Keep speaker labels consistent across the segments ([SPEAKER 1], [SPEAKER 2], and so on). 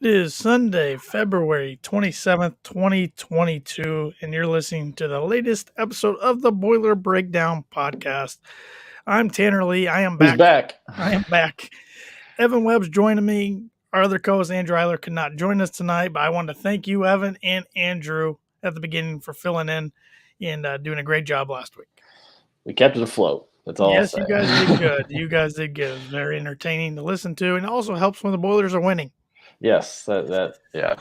[SPEAKER 1] It is Sunday, February 27th, 2022, and you're listening to the latest episode of the Boiler Breakdown podcast. I'm Tanner Lee. I am
[SPEAKER 2] Who's
[SPEAKER 1] back.
[SPEAKER 2] back?
[SPEAKER 1] I am back. Evan Webb's joining me. Our other co-host, Andrew Eiler, could not join us tonight, but I want to thank you, Evan and Andrew, at the beginning for filling in and doing a great job last week.
[SPEAKER 2] We kept it afloat. That's all
[SPEAKER 1] Yes,
[SPEAKER 2] I'll
[SPEAKER 1] you
[SPEAKER 2] say.
[SPEAKER 1] guys did good. You guys did good. It was very entertaining to listen to, and it also helps when the Boilers are winning.
[SPEAKER 2] Yes, yeah.
[SPEAKER 1] Which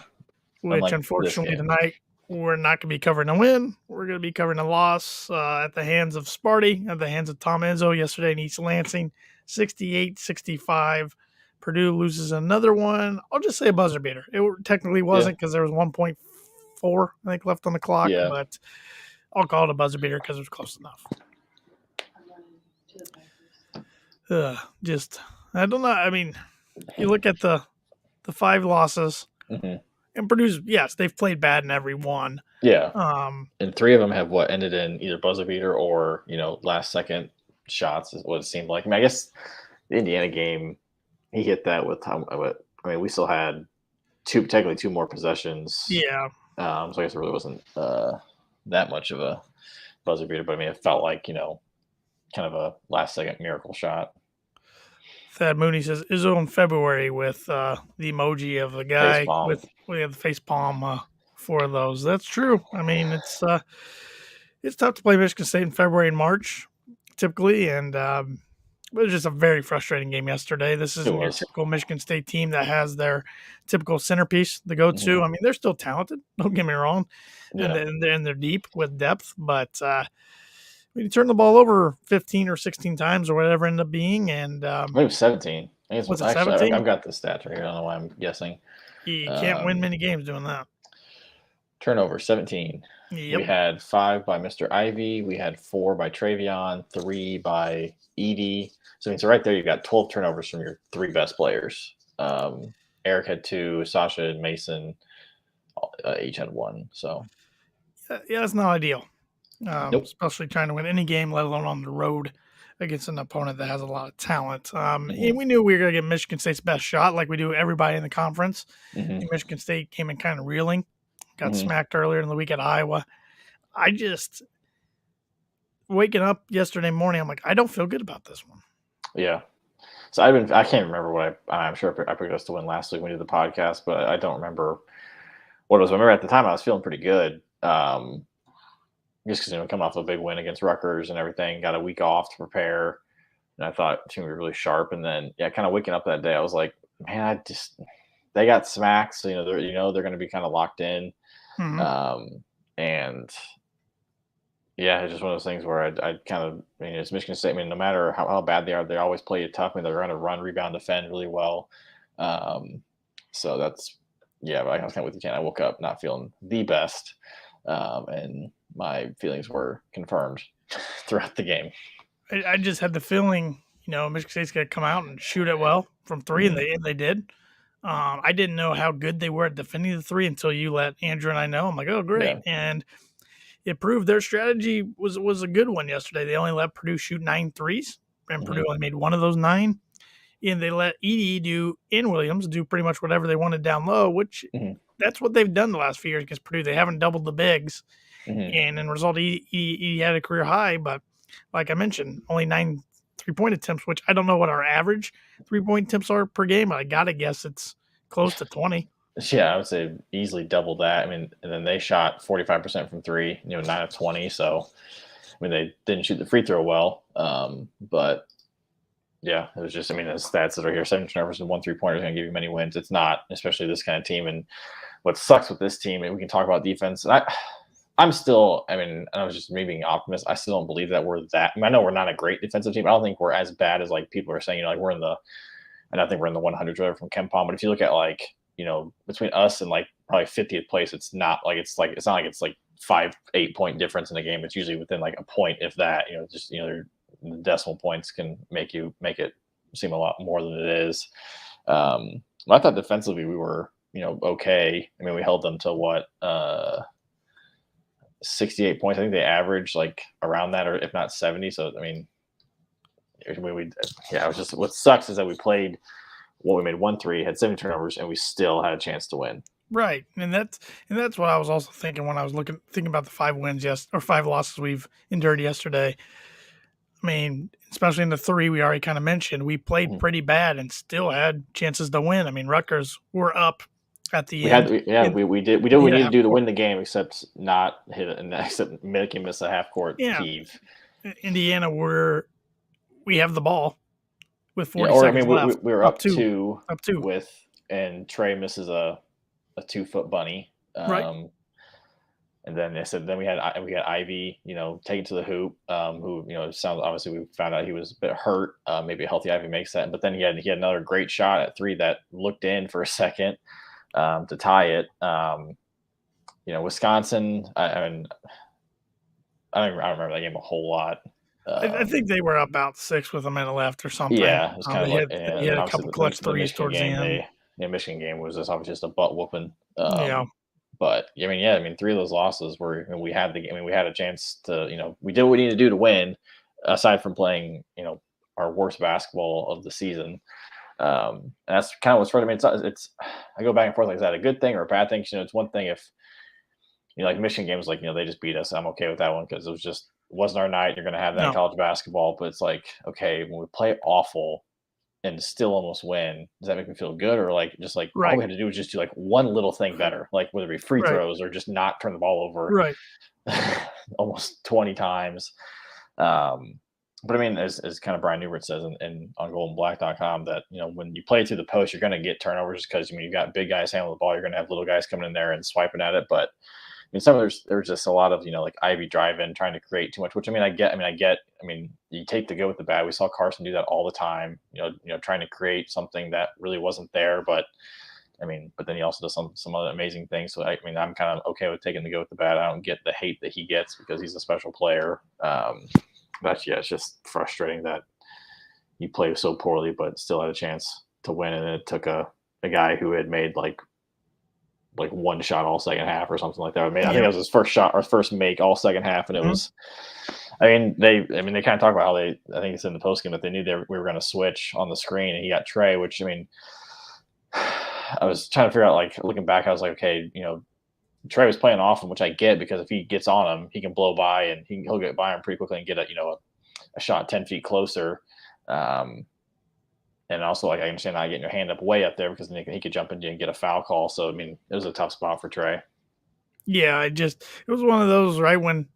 [SPEAKER 2] Unlike this
[SPEAKER 1] unfortunately
[SPEAKER 2] game.
[SPEAKER 1] tonight we're not going to be covering a win. We're going to be covering a loss at the hands of Sparty, at the hands of Tom Enzo yesterday in East Lansing, 68-65. Purdue loses another one. I'll just say a buzzer beater. It technically wasn't because there was 1.4, I think, left on the clock,
[SPEAKER 2] Yeah.
[SPEAKER 1] but I'll call it a buzzer beater because it was close enough. I don't know. I mean, you look at the 5 losses, and Purdue's, yes, they've played bad in every one.
[SPEAKER 2] Yeah. And 3 of them have ended in either buzzer beater or, last second shots is what it seemed like. I mean, I guess the Indiana game, he hit that with Tom. I mean, we still had technically 2 more possessions.
[SPEAKER 1] Yeah.
[SPEAKER 2] So I guess it really wasn't that much of a buzzer beater, but I mean, it felt like, kind of a last second miracle shot.
[SPEAKER 1] Thad Mooney says Izzo in February with the emoji of a guy with the face palm for those. That's true. I mean, it's tough to play Michigan State in February and March typically, and it was just a very frustrating game yesterday. This isn't your typical Michigan State team that has their typical centerpiece to go to. I mean, they're still talented. Don't get me wrong, and they're deep with depth, but when you turn the ball over 15 or 16 times or whatever it ended up being, and
[SPEAKER 2] I think it was 17. I think
[SPEAKER 1] was it
[SPEAKER 2] actually
[SPEAKER 1] 17?
[SPEAKER 2] I've got the stats right here. I don't know why I'm guessing.
[SPEAKER 1] You can't win many games doing that.
[SPEAKER 2] Turnover 17.
[SPEAKER 1] Yep.
[SPEAKER 2] We had 5 by Mr. Ivy. We had 4 by Travion, 3 by Edie. So right there, you've got 12 turnovers from your 3 best players. Eric had 2. Sasha and Mason each had 1. So
[SPEAKER 1] yeah, it's not ideal.
[SPEAKER 2] Nope.
[SPEAKER 1] Especially trying to win any game, let alone on the road against an opponent that has a lot of talent. And we knew we were going to get Michigan State's best shot, like we do everybody in the conference. And Michigan State came in kind of reeling, got smacked earlier in the week at Iowa. I just waking up yesterday morning, I'm like, I don't feel good about this one.
[SPEAKER 2] Yeah. So I can't remember what I'm sure I picked us to win last week when we did the podcast, but I don't remember what it was. I remember at the time I was feeling pretty good. Just because coming off a big win against Rutgers and everything, got a week off to prepare, and I thought the team would be really sharp. And then, kind of waking up that day, I was like, man, they got smacked, so they're going to be kind of locked in, and it's just one of those things where I kind of, it's Michigan State. I mean, no matter how bad they are, they always play you tough. I mean, they're going to run, rebound, defend really well. So that's but I was kind of with you, Ken. I woke up not feeling the best, and my feelings were confirmed throughout the game.
[SPEAKER 1] I just had the feeling, Michigan State's going to come out and shoot it well from 3, and they did. I didn't know how good they were at defending the 3 until you let Andrew and I know. I'm like, oh, great. Yeah. And it proved their strategy was a good one yesterday. They only let Purdue shoot 9 threes, and Purdue only made 1 of those 9. And they let Edie and Williams do pretty much whatever they wanted down low, which that's what they've done the last few years against Purdue. They haven't doubled the bigs. And in result, he had a career high, but like I mentioned, only 9 3-point attempts, which I don't know what our average 3-point attempts are per game. I got to guess it's close to 20.
[SPEAKER 2] Yeah, I would say easily double that. I mean, and then they shot 45% from 3, 9 of 20. So, I mean, they didn't shoot the free throw well, but yeah, it was just, the stats that are here, 7 turnovers and 1 3-pointer is going to give you many wins. It's not, especially this kind of team. And what sucks with this team, and we can talk about defense. I'm still, I was just me being optimist. I still don't believe that we're that. I know we're not a great defensive team. I don't think we're as bad as people are saying. We're in the, and I think we're in the 100s from KenPom. But if you look at between us and probably 50th place, it's not like it's 5-8 point difference in a game. It's usually within a point, if that. The decimal points can make it seem a lot more than it is. I thought defensively we were okay. We held them to what 68 points. I think they averaged around that, or if not 70. So it was just, what sucks is that we played well, we made 1 3, had 7 turnovers, and we still had a chance to win.
[SPEAKER 1] Right, and that's what I was also thinking when I was thinking about the 5 wins or 5 losses we've endured yesterday. I mean, especially in the 3 we already kind of mentioned, we played
[SPEAKER 2] Mhm.
[SPEAKER 1] pretty bad and still had chances to win. I mean, Rutgers were up at the
[SPEAKER 2] We had,
[SPEAKER 1] end.
[SPEAKER 2] yeah,
[SPEAKER 1] And
[SPEAKER 2] we did what
[SPEAKER 1] they
[SPEAKER 2] we
[SPEAKER 1] hit a
[SPEAKER 2] needed to
[SPEAKER 1] half
[SPEAKER 2] do to
[SPEAKER 1] court.
[SPEAKER 2] win the game, except not hit it, and except make him miss a half court
[SPEAKER 1] Yeah,
[SPEAKER 2] heave.
[SPEAKER 1] Indiana we have the ball with
[SPEAKER 2] Yeah,
[SPEAKER 1] 40
[SPEAKER 2] or I mean,
[SPEAKER 1] seconds
[SPEAKER 2] we
[SPEAKER 1] left,
[SPEAKER 2] we were
[SPEAKER 1] up
[SPEAKER 2] up
[SPEAKER 1] 2,
[SPEAKER 2] two
[SPEAKER 1] up 2.
[SPEAKER 2] with, and Trey misses a 2 foot bunny.
[SPEAKER 1] Right.
[SPEAKER 2] And then they said, then we had Ivy, take it to the hoop. Who, sounds, obviously we found out he was a bit hurt. Maybe a healthy Ivy makes that, but then he had another great shot at 3 that looked in for a second, to tie it. Wisconsin. I don't remember that game a whole lot.
[SPEAKER 1] I
[SPEAKER 2] Um,
[SPEAKER 1] think they were about 6 with a minute left or something.
[SPEAKER 2] yeah, it was kind of
[SPEAKER 1] They
[SPEAKER 2] like,
[SPEAKER 1] had
[SPEAKER 2] and
[SPEAKER 1] they had
[SPEAKER 2] then
[SPEAKER 1] a
[SPEAKER 2] obviously
[SPEAKER 1] couple
[SPEAKER 2] the,
[SPEAKER 1] clutch
[SPEAKER 2] the
[SPEAKER 1] threes
[SPEAKER 2] Michigan
[SPEAKER 1] towards the
[SPEAKER 2] game,
[SPEAKER 1] end.
[SPEAKER 2] the Michigan game was just obviously just a butt whooping.
[SPEAKER 1] Yeah.
[SPEAKER 2] But I mean, yeah, I mean, 3 of those losses were, we had the, I mean, we had a chance to, we did what we needed to do to win, aside from playing, our worst basketball of the season. And that's kind of what's frustrating. I mean, I go back and forth, like, is that a good thing or a bad thing? It's one thing if, like Michigan games, like, they just beat us. I'm okay with that one because it wasn't our night. You're going to have that in
[SPEAKER 1] No.
[SPEAKER 2] college basketball, but it's like, okay, when we play awful and still almost win, does that make me feel good, or like just like all
[SPEAKER 1] Right.
[SPEAKER 2] we had to do was just do like one little thing better, like whether it be free
[SPEAKER 1] Right.
[SPEAKER 2] throws or just not turn the ball over
[SPEAKER 1] Right.
[SPEAKER 2] almost 20 times. Um, but I mean, as kind of Brian Newbert says on goldenblack.com, that when you play through the post, you're going to get turnovers because, you've got big guys handling the ball. You're going to have little guys coming in there and swiping at it. But I mean, there's just a lot of, like Ivy driving, trying to create too much, which I mean, I get. I mean, you take the good with the bad. We saw Carson do that all the time. Trying to create something that really wasn't there. But I mean, but then he also does some other amazing things. So I mean, I'm kind of okay with taking the good with the bad. I don't get the hate that he gets because he's a special player. But yeah, it's just frustrating that you play so poorly, but still had a chance to win, and it took a guy who had made like one shot all second half or something like that. I think
[SPEAKER 1] Yep.
[SPEAKER 2] that was his first shot or first make all second half, and it
[SPEAKER 1] Mhm.
[SPEAKER 2] was. they kind of talk about how I think it's in the post game that they knew we were going to switch on the screen, and he got Trey, which I mean, I was trying to figure out, like, looking back, I was like, okay, Trey was playing off him, which I get because if he gets on him, he can blow by and he'll get by him pretty quickly and get a shot 10 feet closer. Um, and also, like, I understand not getting your hand up way up there because then he could jump into and get a foul call. So I mean, it was a tough spot for Trey.
[SPEAKER 1] Yeah, it was one of those right when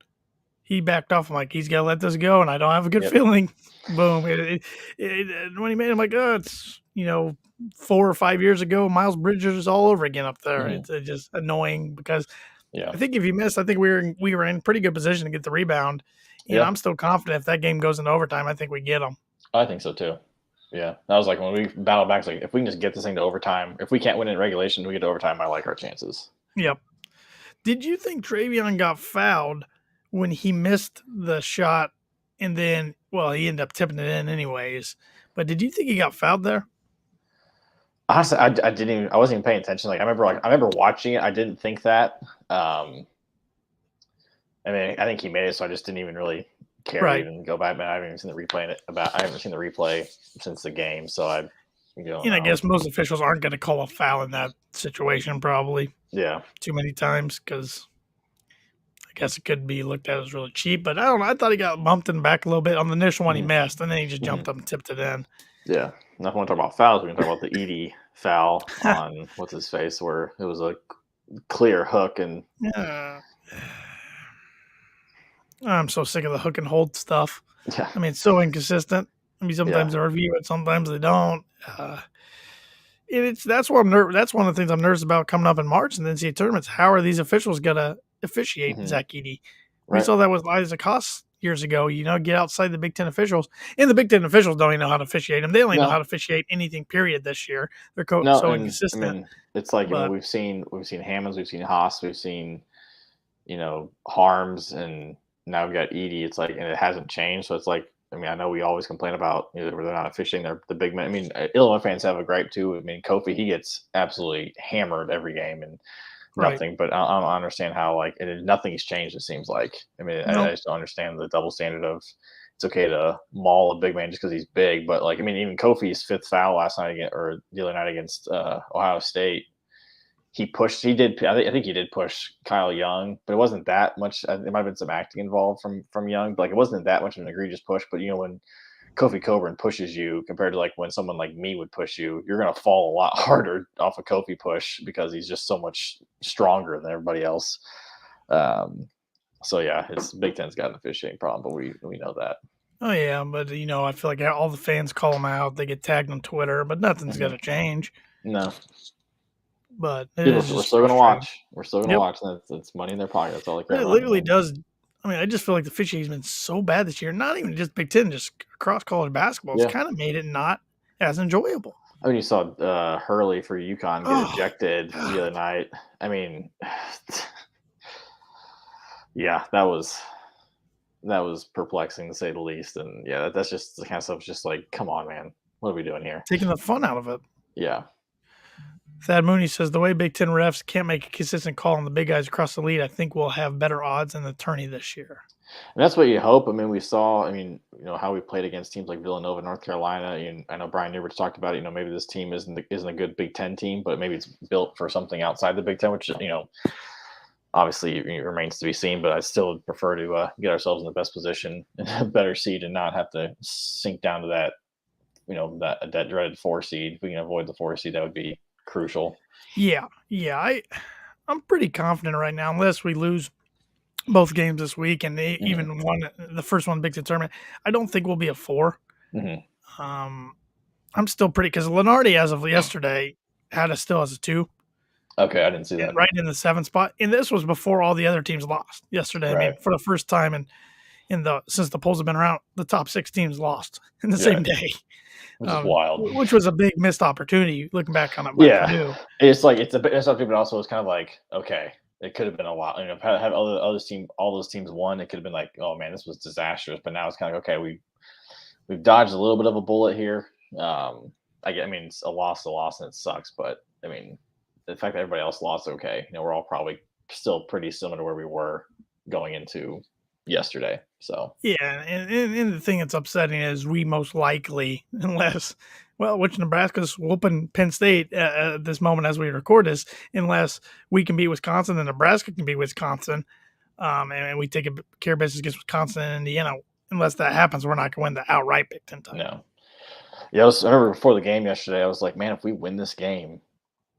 [SPEAKER 1] he backed off. I'm like, he's got to let this go, and I don't have a good
[SPEAKER 2] Yep.
[SPEAKER 1] feeling. Boom! When he made it, I'm like, oh, it's 4 or 5 years ago. Miles Bridges all over again up there.
[SPEAKER 2] Mm-hmm.
[SPEAKER 1] It's just annoying because
[SPEAKER 2] Yeah.
[SPEAKER 1] I think if he missed, I think we were in pretty good position to get the rebound, and
[SPEAKER 2] Yeah.
[SPEAKER 1] I'm still confident if that game goes into overtime, I think we get them.
[SPEAKER 2] I think so too. Yeah, that was like when we battled back. It's like, if we can just get this thing to overtime, if we can't win in regulation, we get to overtime, I like our chances.
[SPEAKER 1] Yep. Did you think Travion got fouled when he missed the shot, and then, well, he ended up tipping it in anyways? But did you think he got fouled there?
[SPEAKER 2] Honestly, I didn't even. I wasn't even paying attention. I remember watching it. I didn't think that. I mean, I think he made it, so I just didn't even really care to
[SPEAKER 1] Right.
[SPEAKER 2] even go back. Man, I haven't even seen the replay. I haven't seen the replay since the game, so I don't
[SPEAKER 1] And I
[SPEAKER 2] know.
[SPEAKER 1] guess most officials aren't going to call a foul in that situation probably
[SPEAKER 2] Yeah.
[SPEAKER 1] too many times because I guess it could be looked at as really cheap. But I don't know. I thought he got bumped in the back a little bit on the initial one he
[SPEAKER 2] Hmm.
[SPEAKER 1] missed, and then he just
[SPEAKER 2] Hmm.
[SPEAKER 1] jumped up and tipped it in.
[SPEAKER 2] Yeah. Now, if we want to talk about fouls, we can talk about the Edie foul on what's his face, where it was a clear hook, and
[SPEAKER 1] Yeah. I'm so sick of the hook and hold stuff.
[SPEAKER 2] yeah,
[SPEAKER 1] I mean, it's so inconsistent. I mean,
[SPEAKER 2] yeah.
[SPEAKER 1] sometimes they review it, sometimes they don't. That's what that's one of the things I'm nervous about coming up in March and then NCAA tournaments. How are these officials gonna officiate
[SPEAKER 2] Hmm.
[SPEAKER 1] Zach Edey? We
[SPEAKER 2] Right.
[SPEAKER 1] saw that with Isaac Haas years ago. Get outside the Big Ten officials, and the Big Ten officials don't even know how to officiate them. They don't even know how
[SPEAKER 2] No,
[SPEAKER 1] to officiate anything. Period. This year, they're
[SPEAKER 2] no,
[SPEAKER 1] so
[SPEAKER 2] and I
[SPEAKER 1] inconsistent.
[SPEAKER 2] mean, it's like,
[SPEAKER 1] But
[SPEAKER 2] we've seen Hammonds, we've seen Haas, we've seen Harms, and now we've got Edie. It's like, and it hasn't changed. So it's like, I mean, I know we always complain about, where they're not officiating. They're the big men. I mean, Illinois fans have a gripe too. I mean, Kofi, he gets absolutely hammered every game, and
[SPEAKER 1] right,
[SPEAKER 2] nothing. But I don't understand how, like, nothing's changed. It seems like. I mean, I
[SPEAKER 1] no,
[SPEAKER 2] just don't understand the double standard of it's okay to maul a big man just because he's big. But like, I mean, even Kofi's fifth foul last night or the other night against Ohio State, he pushed. He did. I think he did push Kyle Young, but it wasn't that much. There might have been some acting involved from Young. But like, it wasn't that much of an egregious push. But when Kofi Coburn pushes you compared to like when someone like me would push you, you're gonna fall a lot harder off a Kofi push because he's just so much stronger than everybody else. So yeah, it's Big Ten's got an officiating problem, but we know that.
[SPEAKER 1] Oh yeah, but I feel like all the fans call them out. They get tagged on Twitter, but nothing's
[SPEAKER 2] Mm-hmm.
[SPEAKER 1] gonna change.
[SPEAKER 2] No,
[SPEAKER 1] But it
[SPEAKER 2] we're
[SPEAKER 1] is
[SPEAKER 2] still
[SPEAKER 1] just
[SPEAKER 2] going to
[SPEAKER 1] frustrating.
[SPEAKER 2] watch. We're still going to
[SPEAKER 1] Yep,
[SPEAKER 2] watch. That's money in their pocket. That's all they care
[SPEAKER 1] it
[SPEAKER 2] about
[SPEAKER 1] literally
[SPEAKER 2] anymore.
[SPEAKER 1] does. I mean, I just feel like the officiating's been so bad this year. Not even just Big Ten, just across college basketball. It's
[SPEAKER 2] Yeah.
[SPEAKER 1] kind of made it not as enjoyable.
[SPEAKER 2] I mean, you saw Hurley for UConn get
[SPEAKER 1] Oh
[SPEAKER 2] ejected the other
[SPEAKER 1] God.
[SPEAKER 2] night. I mean, yeah, that was perplexing to say the least. And yeah, that's just the kind of stuff. Just like, come on, man, what are we doing here?
[SPEAKER 1] Taking the fun out of it.
[SPEAKER 2] Yeah,
[SPEAKER 1] Thad Mooney says the way Big Ten refs can't make a consistent call on the big guys across the lead, I think we'll have better odds in the tourney this year.
[SPEAKER 2] and that's what you hope. I mean, we saw. I mean, how we played against teams like Villanova, North Carolina. And I know Brian Newbert's talked about it. Maybe this team isn't a good Big Ten team, but maybe it's built for something outside the Big Ten, which obviously it remains to be seen. But I still prefer to get ourselves in the best position and a better seed, and not have to sink down to that that dreaded 4 seed. If we can avoid the 4 seed, that would be crucial.
[SPEAKER 1] Yeah, I'm pretty confident right now, unless we lose both games this week and they
[SPEAKER 2] Mm-hmm.
[SPEAKER 1] even won the first one Big Ten tournament. I don't think we'll be a 4.
[SPEAKER 2] Mm-hmm.
[SPEAKER 1] I'm still pretty because Lenardi as of yesterday had us still as a 2
[SPEAKER 2] Okay, I didn't see
[SPEAKER 1] and
[SPEAKER 2] that.
[SPEAKER 1] right in the 7th spot. And this was before all the other teams lost yesterday. I
[SPEAKER 2] Right.
[SPEAKER 1] mean, for the first time since the polls have been around, the top 6 teams lost in the
[SPEAKER 2] Yeah,
[SPEAKER 1] same day.
[SPEAKER 2] which is wild.
[SPEAKER 1] Which was a big missed opportunity looking back on it by
[SPEAKER 2] Yeah,
[SPEAKER 1] Purdue.
[SPEAKER 2] it's like it's a bit something, but also it's kind of like okay, it could have been a lot. Have all those teams won, it could have been like, oh man, this was disastrous. But now it's kind of okay, we've dodged a little bit of a bullet here. I mean, it's a loss, and it sucks. But I mean, the fact that everybody else lost, okay, we're all probably still pretty similar to where we were going into yesterday. So
[SPEAKER 1] Yeah, and the thing that's upsetting is we most likely, which Nebraska's whooping Penn State at this moment as we record this, unless we can beat Wisconsin and Nebraska can beat Wisconsin, and we take a care business against Wisconsin and Indiana. Unless that happens, we're not going to win the outright Big Ten title.
[SPEAKER 2] no, yeah, I remember before the game yesterday, I was like, man, if we win this game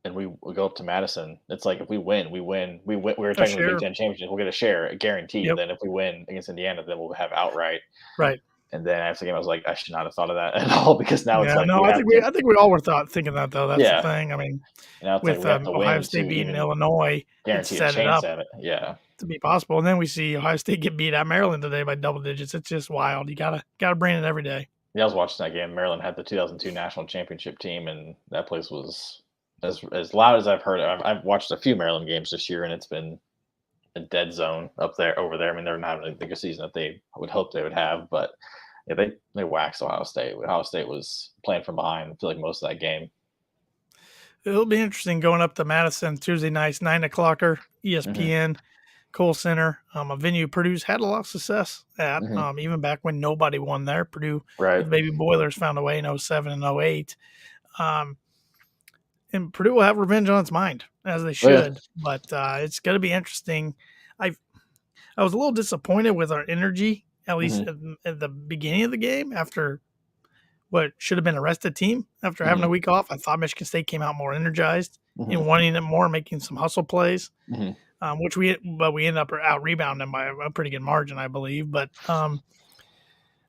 [SPEAKER 2] and we go up to Madison, it's like if we win, we win. We're
[SPEAKER 1] A
[SPEAKER 2] technically
[SPEAKER 1] share.
[SPEAKER 2] Big Ten championship. We'll get a share, guaranteed.
[SPEAKER 1] Yep.
[SPEAKER 2] Then if we win against Indiana, then we'll have outright.
[SPEAKER 1] Right.
[SPEAKER 2] And then after the game, I was like, I should not have thought of that at all because now it's
[SPEAKER 1] Yeah.
[SPEAKER 2] like
[SPEAKER 1] No,
[SPEAKER 2] we have to.
[SPEAKER 1] I think we all were thinking that though. That's the
[SPEAKER 2] Yeah,
[SPEAKER 1] thing. I mean,
[SPEAKER 2] now it's like
[SPEAKER 1] with
[SPEAKER 2] we have to
[SPEAKER 1] Ohio
[SPEAKER 2] win to
[SPEAKER 1] State beating
[SPEAKER 2] even
[SPEAKER 1] Illinois, it
[SPEAKER 2] guarantee a
[SPEAKER 1] set it
[SPEAKER 2] chance
[SPEAKER 1] up
[SPEAKER 2] at it. Yeah,
[SPEAKER 1] to be possible. And then we see Ohio State get beat at Maryland today by double digits. It's just wild. You gotta bring it every day.
[SPEAKER 2] yeah. I was watching that game. Maryland had the 2002 national championship team, and that place was as loud as I've heard. I've watched a few Maryland games this year, and it's been a dead zone over there. I mean, they're not having a bigger season that they would hope they would have, but yeah, they waxed Ohio State. Ohio State was playing from behind, I feel like most of that game.
[SPEAKER 1] It'll be interesting going up to Madison Tuesday nights, 9 o'clocker,
[SPEAKER 2] Mm-hmm.
[SPEAKER 1] ESPN, Kohl Center, a venue Purdue's had a lot of success at,
[SPEAKER 2] Mm-hmm.
[SPEAKER 1] even back when nobody won there. Purdue
[SPEAKER 2] Right.
[SPEAKER 1] with the Baby Boilers found a way in 07 and 08. Um, and Purdue will have revenge on its mind, as they
[SPEAKER 2] Oh, yeah.
[SPEAKER 1] should. But it's going to be interesting. I was a little disappointed with our energy, at least
[SPEAKER 2] Mm-hmm.
[SPEAKER 1] at the beginning of the game after what should have been a rested team after having
[SPEAKER 2] Mm-hmm.
[SPEAKER 1] a week off. I thought Michigan State came out more energized and
[SPEAKER 2] Mm-hmm.
[SPEAKER 1] wanting it more, making some hustle plays,
[SPEAKER 2] Mm-hmm.
[SPEAKER 1] which we ended up out rebounding by a pretty good margin, I believe. But I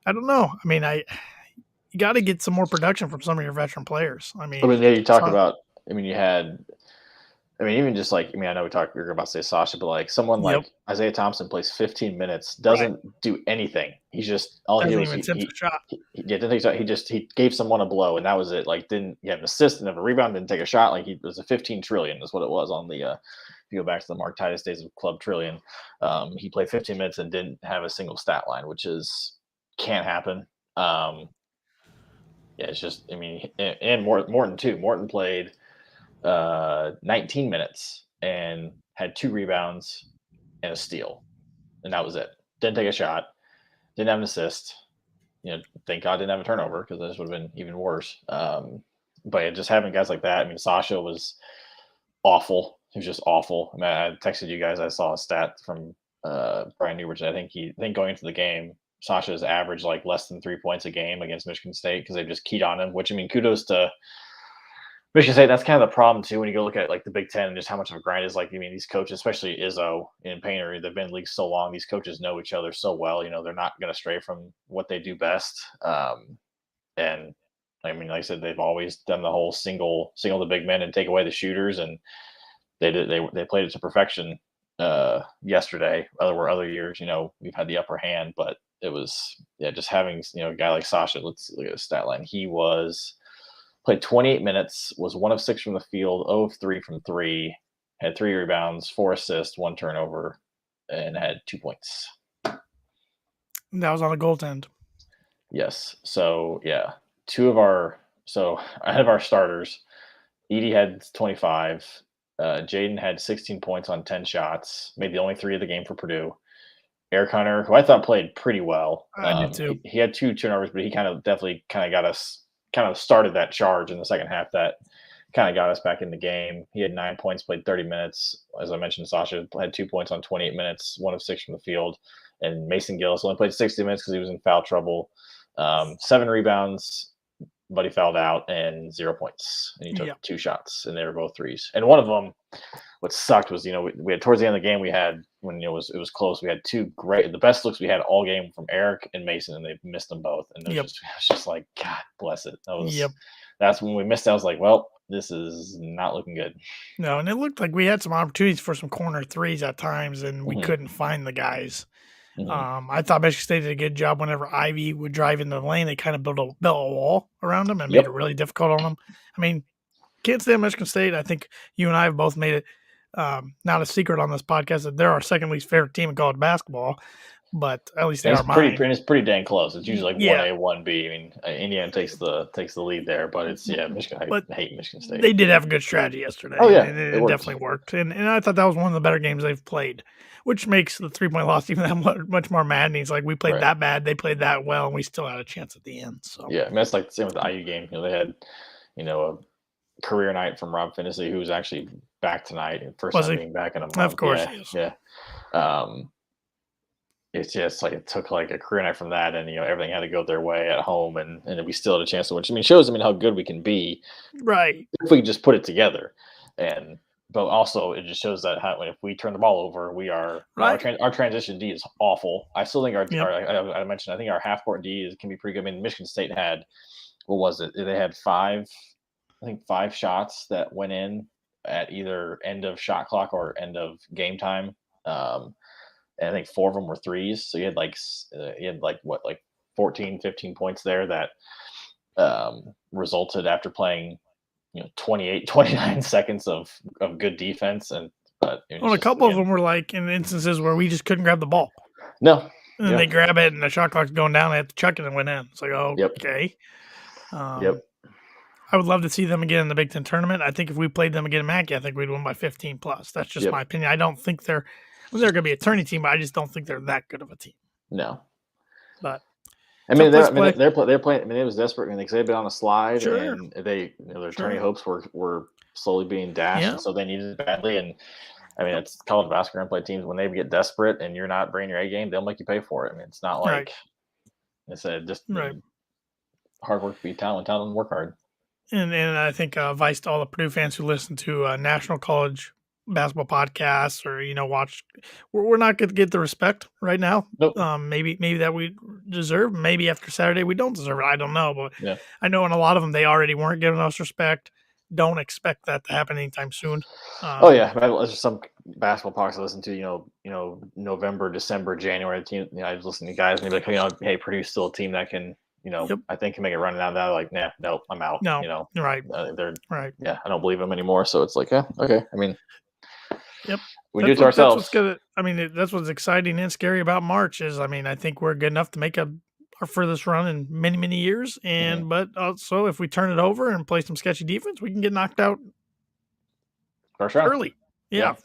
[SPEAKER 1] don't know. I mean, you got to get some more production from some of your veteran players. I
[SPEAKER 2] I
[SPEAKER 1] mean,
[SPEAKER 2] mean, yeah, you talk
[SPEAKER 1] so,
[SPEAKER 2] about. I mean, even just like, I mean, I know we were about to say Sasha, but like someone
[SPEAKER 1] yep,
[SPEAKER 2] like Isaiah Thompson plays 15 minutes,
[SPEAKER 1] right.
[SPEAKER 2] doesn't do anything. He's just all he did
[SPEAKER 1] Doesn't
[SPEAKER 2] was
[SPEAKER 1] even attempt a shot.
[SPEAKER 2] didn't take a shot. He gave someone a blow, and that was it. Like didn't he have an assist, and have a rebound, didn't take a shot. Like he was a 15 trillion is what it was on the. If you go back to the Mark Titus days of Club Trillion, he played 15 minutes and didn't have a single stat line, which can't happen. Yeah, it's just, I mean, and Morton too. Morton played 19 minutes and had 2 rebounds and a steal, and that was it. Didn't take a shot, didn't have an assist. thank God I didn't have a turnover because this would have been even worse. But yeah, just having guys like that. I mean, Sasha was awful. He was just awful. I mean, I texted you guys. I saw a stat from Brian Newbridge. I think going into the game, Sasha's averaged like less than 3 points a game against Michigan State because they just keyed on him. Which, I mean, kudos to Michigan State. That's kind of the problem too when you go look at like the Big Ten and just how much of a grind is. Like, I mean, these coaches, especially Izzo and Painter, they've been in the league so long. These coaches know each other so well. They're not going to stray from what they do best. And I mean, like I said, they've always done the whole single the big men and take away the shooters, and they played it to perfection yesterday. Other years, we've had the upper hand, but it was just having a guy like Sasha. Let's look at his stat line. He was played 28 minutes, was 1 of 6 from the field, 0 of 3 from three, had 3 rebounds, 4 assists, 1 turnover, and had 2 points.
[SPEAKER 1] That was on a goaltend.
[SPEAKER 2] Yes. So yeah, ahead of our starters, Edie had 25. Jaden had 16 points on 10 shots, made the only 3 of the game for Purdue. Eric Hunter, who I thought played pretty well.
[SPEAKER 1] I did too.
[SPEAKER 2] He had 2 turnovers, but he definitely got us started that charge in the second half that kind of got us back in the game. He had 9 points, played 30 minutes. As I mentioned, Sasha had 2 points on 28 minutes, 1 of 6 from the field. And Mason Gillis only played 60 minutes because he was in foul trouble. 7 rebounds, but he fouled out, and 0 points. And he took 2 shots, and they were both threes. And one of them, what sucked was, we had towards the end of the game, we had, when it was close, we had 2 the best looks we had all game from Eric and Mason, and they missed them both. And it was just like, God bless it. That's when we missed. I was like, well, this is not looking good.
[SPEAKER 1] No, and it looked like we had some opportunities for some corner threes at times, and we couldn't find the guys. I thought Michigan State did a good job whenever Ivy would drive into the lane. They kind of built a wall around them and made it really difficult on them. I mean, can't stand Michigan State. I think you and I have both made it not a secret on this podcast that they're our second least favorite team in college basketball, but at least they are mine.
[SPEAKER 2] It's pretty dang close. It's usually like 1A, 1B. I mean, Indiana takes the lead there, but it's Michigan. I hate Michigan State.
[SPEAKER 1] They did have a good strategy yesterday.
[SPEAKER 2] Oh yeah,
[SPEAKER 1] it definitely worked, and I thought that was one of the better games they've played, which makes the 3-point loss even that much more maddening. It's like we played that bad, they played that well, and we still had a chance at the end. So
[SPEAKER 2] yeah, I mean, that's like the same with the IU game. They had a career night from Rob Finney, who was actually back tonight, first time being back in a month.
[SPEAKER 1] Of course,
[SPEAKER 2] yeah. It's just like it took like a career night from that, and everything had to go their way at home, and we still had a chance to win. I mean, shows how good we can be,
[SPEAKER 1] right?
[SPEAKER 2] If we just put it together, but also it just shows that if we turn the ball over, we are our transition D is awful. I still think I mentioned I think our half court D can be pretty good. I mean, Michigan State had what was it? They had 5 shots that went in at either end of shot clock or end of game time. And I think 4 of them were threes. So you had like 14, 15 points there that resulted after playing 28, 29 seconds of good defense. And
[SPEAKER 1] a couple of them were like in instances where we just couldn't grab the ball.
[SPEAKER 2] No.
[SPEAKER 1] And then they grab it and the shot clock's going down. They have to chuck it and went in. It's like, okay. I would love to see them again in the Big Ten tournament. I think if we played them again in Mackey, I think we'd win by 15 plus. That's just my opinion. I don't think they're going to be a tourney team, but I just don't think they're that good of a team.
[SPEAKER 2] No.
[SPEAKER 1] But
[SPEAKER 2] I mean, they're playing. I mean, it was desperate. I mean, they've been on a slide, and their tourney hopes were slowly being dashed, and so they needed it badly. And I mean, it's college basketball and play teams when they get desperate, and you're not bringing your A game, they'll make you pay for it. I mean, it's not like it's just hard work beat talent and work hard.
[SPEAKER 1] And I think advice to all the Purdue fans who listen to national college basketball podcasts or watch, we're not going to get the respect right now.
[SPEAKER 2] Nope.
[SPEAKER 1] Maybe that we deserve. Maybe after Saturday we don't deserve it. I don't know, but I know in a lot of them they already weren't giving us respect. Don't expect that to happen anytime soon.
[SPEAKER 2] There's some basketball podcasts I listen to. November, December, January. I was listening to guys and they're like, hey, Purdue's still a team that can. I think can make it run down that. Like, nah, nope, I'm out.
[SPEAKER 1] No, right.
[SPEAKER 2] They're
[SPEAKER 1] right.
[SPEAKER 2] Yeah, I don't believe them anymore. So it's like, okay. I mean, we do it
[SPEAKER 1] to
[SPEAKER 2] ourselves.
[SPEAKER 1] That's what's exciting and scary about March is, I think we're good enough to make our furthest run in many, many years. And but also if we turn it over and play some sketchy defense, we can get knocked out
[SPEAKER 2] first round
[SPEAKER 1] early.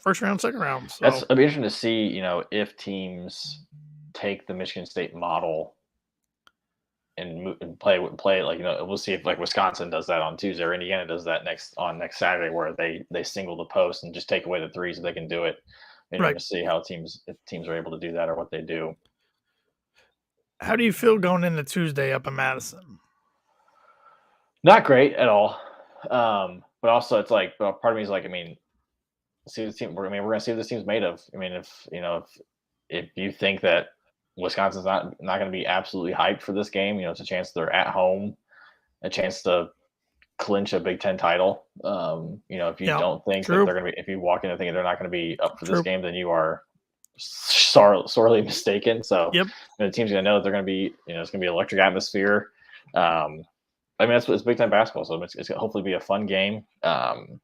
[SPEAKER 1] First round, second round. So
[SPEAKER 2] it'd be interesting to see, if teams take the Michigan State model and play like we'll see if like Wisconsin does that on Tuesday or Indiana does that next Saturday where they single the post and just take away the threes if they can do it. And you're
[SPEAKER 1] Right.
[SPEAKER 2] going to see how if teams are able to do that or what they do.
[SPEAKER 1] How do you feel going into Tuesday up in Madison?
[SPEAKER 2] Not great at all. But also it's like, but part of me is like, see the team. We're going to see what this team's made of. If you think that Wisconsin's not going to be absolutely hyped for this game, it's a chance they're at home, a chance to clinch a Big Ten title. If you
[SPEAKER 1] Yeah,
[SPEAKER 2] don't think that
[SPEAKER 1] true,
[SPEAKER 2] they're going to be, if you walk in thinking they're not going to be up for this
[SPEAKER 1] true.
[SPEAKER 2] game, then you are sorely mistaken. So
[SPEAKER 1] Yep.
[SPEAKER 2] the team's going to know that they're going to be, it's going to be an electric atmosphere. That's what it's Big Ten basketball, so it's going to hopefully be a fun game. Obviously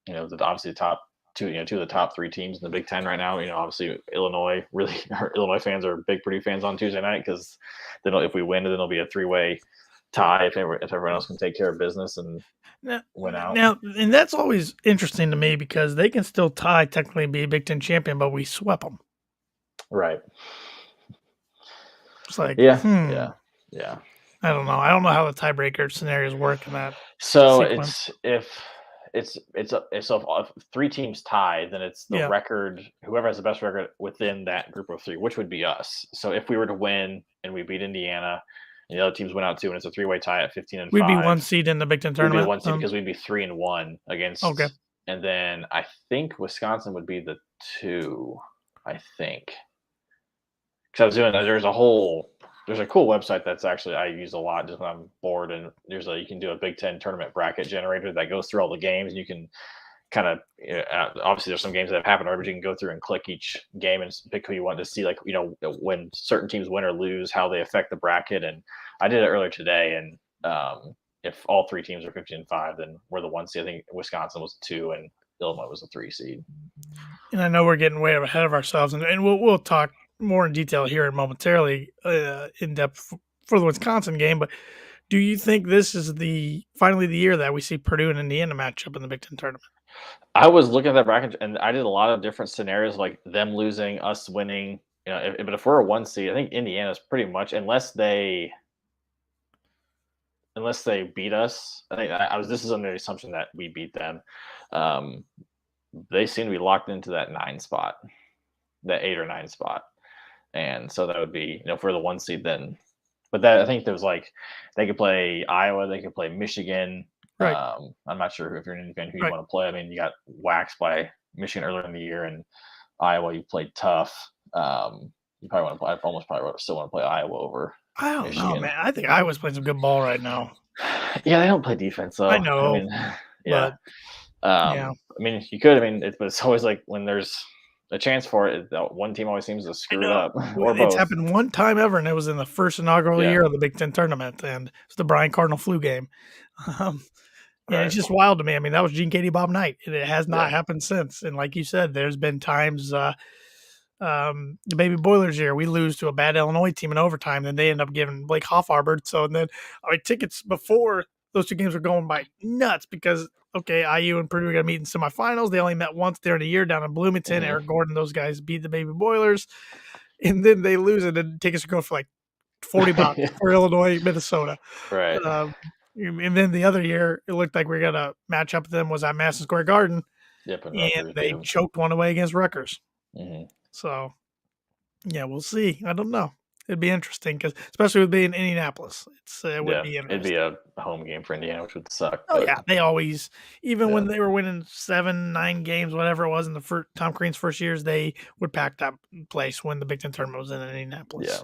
[SPEAKER 2] the top two, two of the top three teams in the Big Ten right now. Obviously Illinois, really, Illinois fans are big Purdue fans on Tuesday night because if we win, then it'll be a three-way tie if everyone else can take care of business and win out.
[SPEAKER 1] Now, and that's always interesting to me because they can still tie technically and be a Big Ten champion, but we swept them.
[SPEAKER 2] Right.
[SPEAKER 1] It's like,
[SPEAKER 2] yeah.
[SPEAKER 1] I don't know. I don't know how the tiebreaker scenarios work in that.
[SPEAKER 2] So
[SPEAKER 1] sequence.
[SPEAKER 2] if 3 teams tie, then it's the record, whoever has the best record within that group of 3, which would be us. So if we were to win and we beat Indiana, and the other teams went out too, and it's a 3-way tie at 15-5.
[SPEAKER 1] We'd be 1 seed in the Big Ten tournament.
[SPEAKER 2] We'd be 1 seed because we'd be 3-1 against.
[SPEAKER 1] Okay.
[SPEAKER 2] And then I think Wisconsin would be the 2. I think because I was doing that. There's a cool website that's actually I use a lot just when I'm bored, and you can do a Big Ten tournament bracket generator that goes through all the games, and you can kind of obviously there's some games that have happened already, but you can go through and click each game and pick who you want to see, like when certain teams win or lose, how they affect the bracket. And I did it earlier today, and if all 3 teams are 15-5, then we're the 1 seed. I think Wisconsin was 2 and Illinois was a 3 seed.
[SPEAKER 1] And I know we're getting way ahead of ourselves, and we'll talk more in detail here momentarily in depth for the Wisconsin game. But do you think this is finally the year that we see Purdue and Indiana match up in the Big Ten tournament?
[SPEAKER 2] I was looking at that bracket, and I did a lot of different scenarios, like them losing, us winning. But if we're a 1 seed, I think Indiana's pretty much, unless they beat us. I think this is under the assumption that we beat them. They seem to be locked into that 9 spot, that 8 or 9 spot. And so that would be, if we're the 1 seed, then, but that I think there's they could play Iowa, they could play Michigan.
[SPEAKER 1] Right.
[SPEAKER 2] I'm not sure if you're an Indian fan who you want to play. You got waxed by Michigan earlier in the year, and Iowa you played tough. You probably want to play. I almost probably still want to play Iowa over.
[SPEAKER 1] I don't know, man. I think Iowa's playing some good ball right now.
[SPEAKER 2] Yeah, they don't play defense, though.
[SPEAKER 1] I know.
[SPEAKER 2] Yeah.
[SPEAKER 1] Yeah.
[SPEAKER 2] You could. But it's always like when there's a chance for it, one team always seems to screw it up. Or
[SPEAKER 1] it's
[SPEAKER 2] both.
[SPEAKER 1] happened one time ever, and it was in the first inaugural year of the Big Ten tournament, and it's the Brian Cardinal flu game. And it's just wild to me. That was Gene Katie Bob Knight, and it has not happened since. And like you said, there's been times the Baby Boilers year, we lose to a bad Illinois team in overtime, then they end up giving Blake Hoffarbard. So and then tickets before those 2 games were going by nuts because IU and Purdue are going to meet in semifinals. They only met once during the year down in Bloomington.
[SPEAKER 2] Mm-hmm.
[SPEAKER 1] Eric Gordon, those guys beat the Baby Boilers, and then they lose, and then tickets are going for like $40 for Illinois, Minnesota.
[SPEAKER 2] Right.
[SPEAKER 1] And then the other year, it looked like we were going to match up with them was at Madison Square Garden.
[SPEAKER 2] Yep,
[SPEAKER 1] and they choked one away against Rutgers.
[SPEAKER 2] Mm-hmm.
[SPEAKER 1] So, yeah, we'll see. I don't know. It'd be interesting because, especially with being in Indianapolis, it would be interesting.
[SPEAKER 2] It'd be a home game for Indiana, which would suck.
[SPEAKER 1] Oh, yeah. They always, even when they were winning 7, 9 games, whatever it was in the Tom Crean's first years, they would pack that place when the Big Ten tournament was in Indianapolis.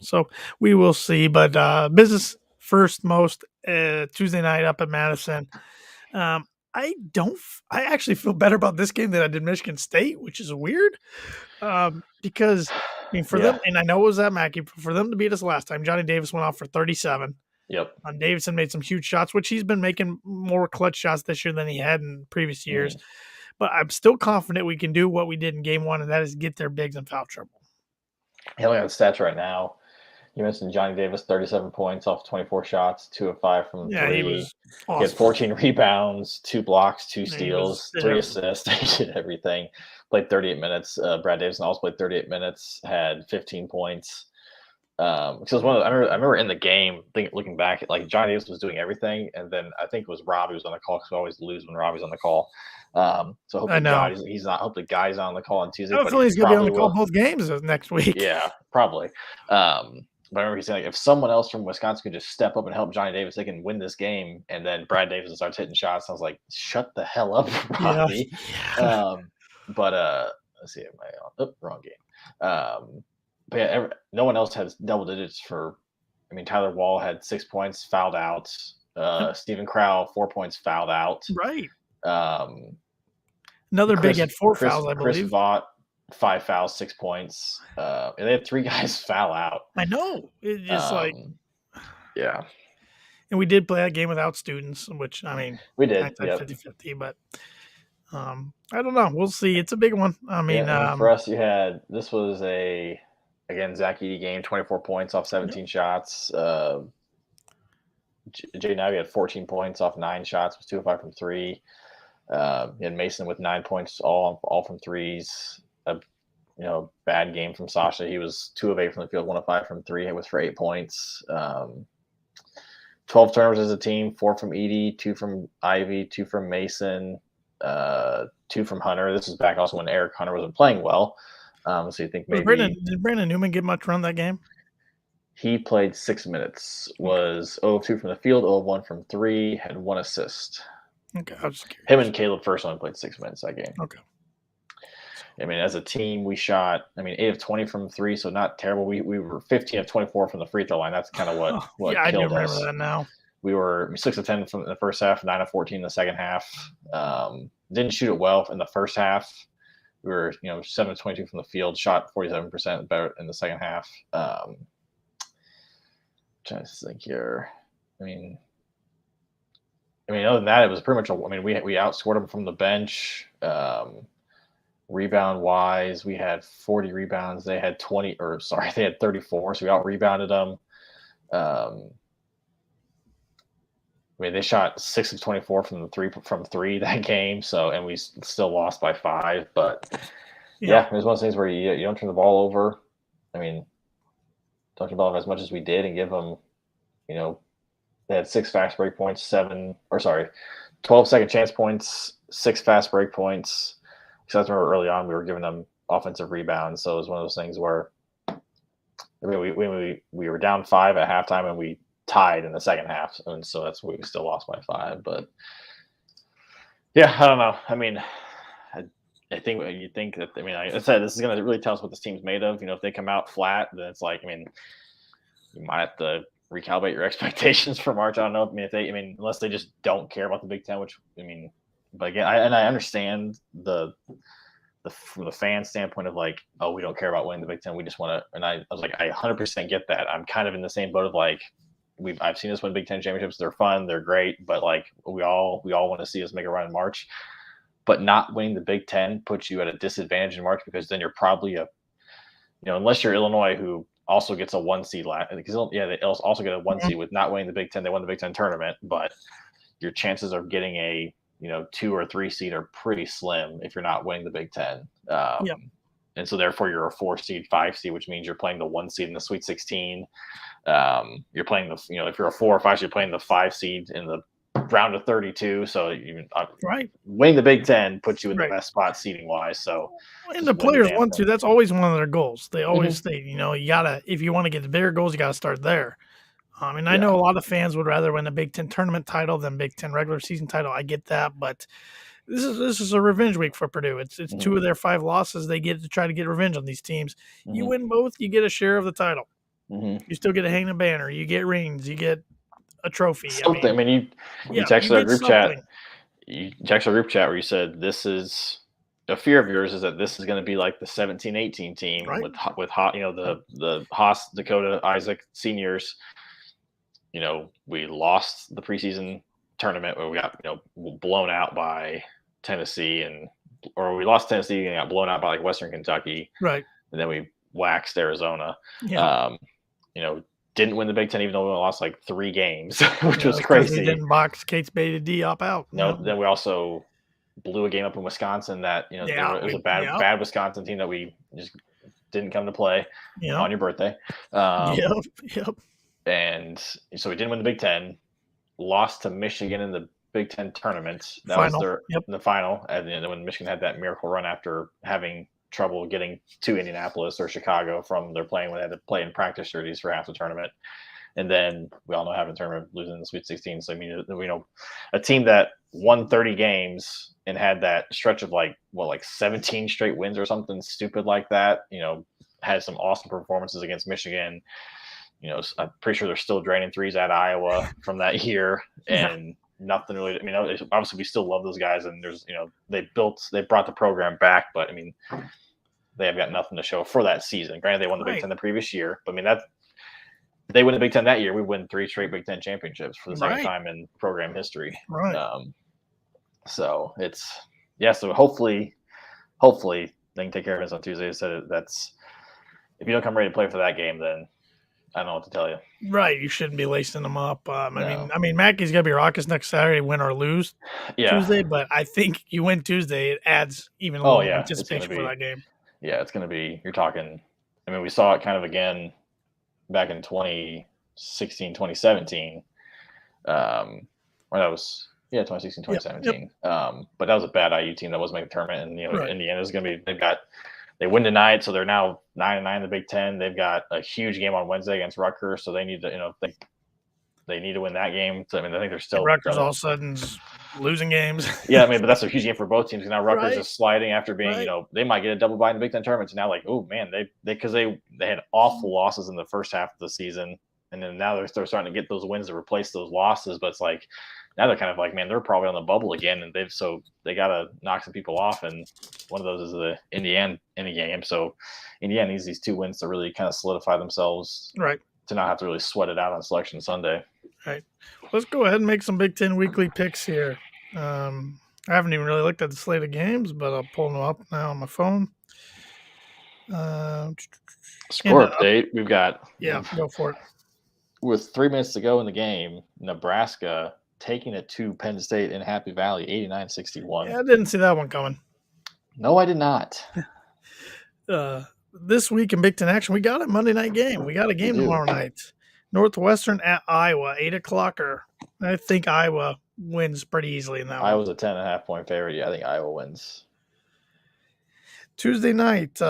[SPEAKER 1] So we will see. But business first most Tuesday night up at Madison. I actually feel better about this game than I did Michigan State, which is weird. Because for them, and I know it was at Mackey, for them to beat us last time, Johnny Davis went off for 37.
[SPEAKER 2] Yep.
[SPEAKER 1] Davidson made some huge shots, which he's been making more clutch shots this year than he had in previous years. But I'm still confident we can do what we did in game 1, and that is get their bigs in foul trouble.
[SPEAKER 2] Looking at the stats right now, you mentioned Johnny Davis, 37 points off 24 shots, 2 of 5 from 3.
[SPEAKER 1] He was awesome.
[SPEAKER 2] He had 14 rebounds, 2 blocks, 2 steals, 3 assists. He did everything. Played 38 minutes. Brad Davison also played 38 minutes, had 15 points. Because I remember in the game, looking back, like Johnny Davis was doing everything, and then I think it was Rob who was on the call because we always lose when Robbie's on the call. So I hope
[SPEAKER 1] I
[SPEAKER 2] to
[SPEAKER 1] know.
[SPEAKER 2] God he's not. Hope the guy's on the call on Tuesday, but he
[SPEAKER 1] Hopefully, he's gonna be on
[SPEAKER 2] probably
[SPEAKER 1] the call
[SPEAKER 2] will.
[SPEAKER 1] both games next week.
[SPEAKER 2] Yeah, probably. But I remember he saying, like, if someone else from Wisconsin could just step up and help Johnny Davis, they can win this game. And then Brad Davis starts hitting shots. I was like, shut the hell up,
[SPEAKER 1] Yeah,
[SPEAKER 2] Robbie.
[SPEAKER 1] yeah.
[SPEAKER 2] But let's see, am I on? Oh, wrong game. But yeah, no one else has double digits for. I mean, Tyler Wall had 6 points, fouled out.
[SPEAKER 1] Yep.
[SPEAKER 2] Stephen Crow, 4 points, fouled out.
[SPEAKER 1] Right.
[SPEAKER 2] Um,
[SPEAKER 1] Another big had 4 fouls, I
[SPEAKER 2] Chris
[SPEAKER 1] believe.
[SPEAKER 2] Vaught, 5 fouls, 6 points. And they had 3 guys foul out.
[SPEAKER 1] I know. It's just like,
[SPEAKER 2] Yeah.
[SPEAKER 1] and we did play that game without students, which I mean,
[SPEAKER 2] We did.
[SPEAKER 1] hindsight
[SPEAKER 2] Yep.
[SPEAKER 1] 50-50, but I don't know. We'll see. It's a big one. I mean,
[SPEAKER 2] Yeah, and for us, this was again Zach Edey game, 24 points off 17 shots. Jay Navy had 14 points off 9 shots, was 2 of 5 from 3. You had Mason with 9 points, all from threes. Bad game from Sasha. He was 2 of 8 from the field, 1 of 5 from 3. It was for 8 points. 12 turnovers as a team, 4 from Edey, 2 from Ivy, 2 from Mason, 2 from Hunter. This is back also when Eric Hunter wasn't playing well. So you think maybe
[SPEAKER 1] did Brandon Newman get much run that game?
[SPEAKER 2] he played 6 minutes, was 0 of 2 from the field, 0 of 1 from 3, had 1 assist.
[SPEAKER 1] Okay, I was just curious.
[SPEAKER 2] Him and Caleb first only played 6 minutes that game.
[SPEAKER 1] Okay.
[SPEAKER 2] I mean, as a team, we shot, 8 of 20 from 3, so not terrible. We were 15 of 24 from the free throw line. That's kind of what
[SPEAKER 1] yeah,
[SPEAKER 2] killed
[SPEAKER 1] I do
[SPEAKER 2] us.
[SPEAKER 1] remember that now.
[SPEAKER 2] We were 6 of 10 from the first half, 9 of 14 in the second half. Didn't shoot it well in the first half. We were, 7 of 22 from the field, shot 47% better in the second half. Trying to think here. Other than that, it was pretty much. We outscored them from the bench. Rebound wise, we had 40 rebounds. They had 34. So we out rebounded them. They shot 6 of 24 from three that game. So, and we still lost by 5. But yeah, it was one of those things where you don't turn the ball over. Don't turn the ball over as much as we did, and give them, they had 6 fast break points, 12 second chance points, 6 fast break points. Because I remember early on we were giving them offensive rebounds, so it was one of those things where we were down 5 at halftime and we tied in the second half, and so that's why we still lost by 5. But yeah, I don't know. I think you think that. Like I said, this is going to really tell us what this team's made of. If they come out flat, then it's like, you might have to recalibrate your expectations for March. I don't know. Unless they just don't care about the Big Ten, but again, I understand from the fan standpoint of like, oh, we don't care about winning the Big Ten. We just want to. And I was like, I 100% get that. I'm kind of in the same boat of like, I've seen us win Big Ten championships. They're fun. They're great. But like, we all want to see us make a run in March. But not winning the Big Ten puts you at a disadvantage in March, because then you're probably unless you're Illinois, who also gets a 1 seed they also get a 1 seed with not winning the Big Ten. They won the Big Ten tournament, but your chances of getting a 2 or 3 seed are pretty slim if you're not winning the Big Ten. And so therefore you're a 4 seed, 5 seed, which means you're playing the 1 seed in the Sweet 16. You're playing if you're a 4 or 5 seed, you're playing the 5 seed in the round of 32. So winning the Big Ten puts you in the best spot seeding wise. So,
[SPEAKER 1] and the players want to. That's always one of their goals. They always state, you gotta, if you want to get the bigger goals, you gotta start there. I know a lot of fans would rather win a Big Ten tournament title than Big Ten regular season title. I get that, but this is a revenge week for Purdue. It's 2 of their 5 losses. They get to try to get revenge on these teams. You win both, you get a share of the title. You still get to hang a banner. You get rings. You get a trophy.
[SPEAKER 2] Something. You text our group chat. You text our group chat where you said this is a fear of yours, is that this is going to be like the 17-18 team with the Haas, Dakota, Isaac seniors. We lost the preseason tournament where we got blown out by Tennessee, or we lost Tennessee and got blown out by like Western Kentucky,
[SPEAKER 1] right?
[SPEAKER 2] And then we waxed Arizona. Didn't win the Big Ten even though we lost like 3 games, which was crazy.
[SPEAKER 1] We didn't box Kate's Beta Diop out.
[SPEAKER 2] Then we also blew a game up in Wisconsin that it was a bad Wisconsin team that we just didn't come to play
[SPEAKER 1] Yep.
[SPEAKER 2] on your birthday.
[SPEAKER 1] Yep.
[SPEAKER 2] And so we didn't win the Big Ten. Lost to Michigan in the Big Ten tournament. That was
[SPEAKER 1] Final.
[SPEAKER 2] their
[SPEAKER 1] Yep.
[SPEAKER 2] in the final, and then when Michigan had that miracle run after having trouble getting to Indianapolis or Chicago from their playing when they had to play in practice jerseys for half the tournament. And then we all know having a tournament losing the Sweet 16. So I mean, a team that won 30 games and had that stretch of like 17 straight wins or something stupid like that. Had some awesome performances against Michigan. I'm pretty sure they're still draining threes at Iowa from that year,
[SPEAKER 1] Yeah.
[SPEAKER 2] and nothing really. I mean, obviously we still love those guys, and there's they brought the program back, but I mean, they have got nothing to show for that season. Granted, they won the Big
[SPEAKER 1] Right.
[SPEAKER 2] Ten the previous year, but I mean they win the Big Ten that year. We win 3 straight Big Ten championships for the second time in program history.
[SPEAKER 1] Right.
[SPEAKER 2] So so hopefully they can take care of us on Tuesday. So that's if you don't come ready to play for that game, then I don't know what to tell you.
[SPEAKER 1] Right, you shouldn't be lacing them up. I mean, Mackey's gonna be raucous next Saturday, win or lose Tuesday. But I think you win Tuesday, it adds even a little more anticipation for that game.
[SPEAKER 2] Yeah, it's gonna be. You're talking. I mean, we saw it kind of again back in 2016, 2017. Or that was 2016, 2017. Yep. But that was a bad IU team that wasn't making the tournament, and
[SPEAKER 1] right.
[SPEAKER 2] Indiana's gonna be. They win tonight, so they're now 9-9 in the Big Ten. They've got a huge game on Wednesday against Rutgers, so they need to, they need to win that game. So I mean, I think they're still
[SPEAKER 1] Rutgers all of a sudden losing games.
[SPEAKER 2] Yeah, I mean, but that's a huge game for both teams. Now Rutgers is sliding after being, they might get a double bye in the Big Ten tournament. So now, like, oh man, because they had awful losses in the first half of the season, and then now they're starting to get those wins to replace those losses. But it's like now they're kind of like, man, they're probably on the bubble again, and they got to knock some people off, and one of those is the Indiana game. So Indiana needs these 2 wins to really kind of solidify themselves,
[SPEAKER 1] right?
[SPEAKER 2] To not have to really sweat it out on Selection Sunday.
[SPEAKER 1] Right. Let's go ahead and make some Big Ten weekly picks here. I haven't even really looked at the slate of games, but I'll pull them up now on my phone.
[SPEAKER 2] Score update. We've got
[SPEAKER 1] go for it.
[SPEAKER 2] With 3 minutes to go in the game, Nebraska taking it to Penn State in Happy Valley, 89-61.
[SPEAKER 1] Yeah, I didn't see that one coming.
[SPEAKER 2] No, I did not.
[SPEAKER 1] This week in Big Ten action, we got a Monday night game. We got a game tomorrow night. Northwestern at Iowa, 8:00. I think Iowa wins pretty easily in that one.
[SPEAKER 2] Iowa's a 10.5 point favorite. Yeah, I think Iowa wins.
[SPEAKER 1] Tuesday night,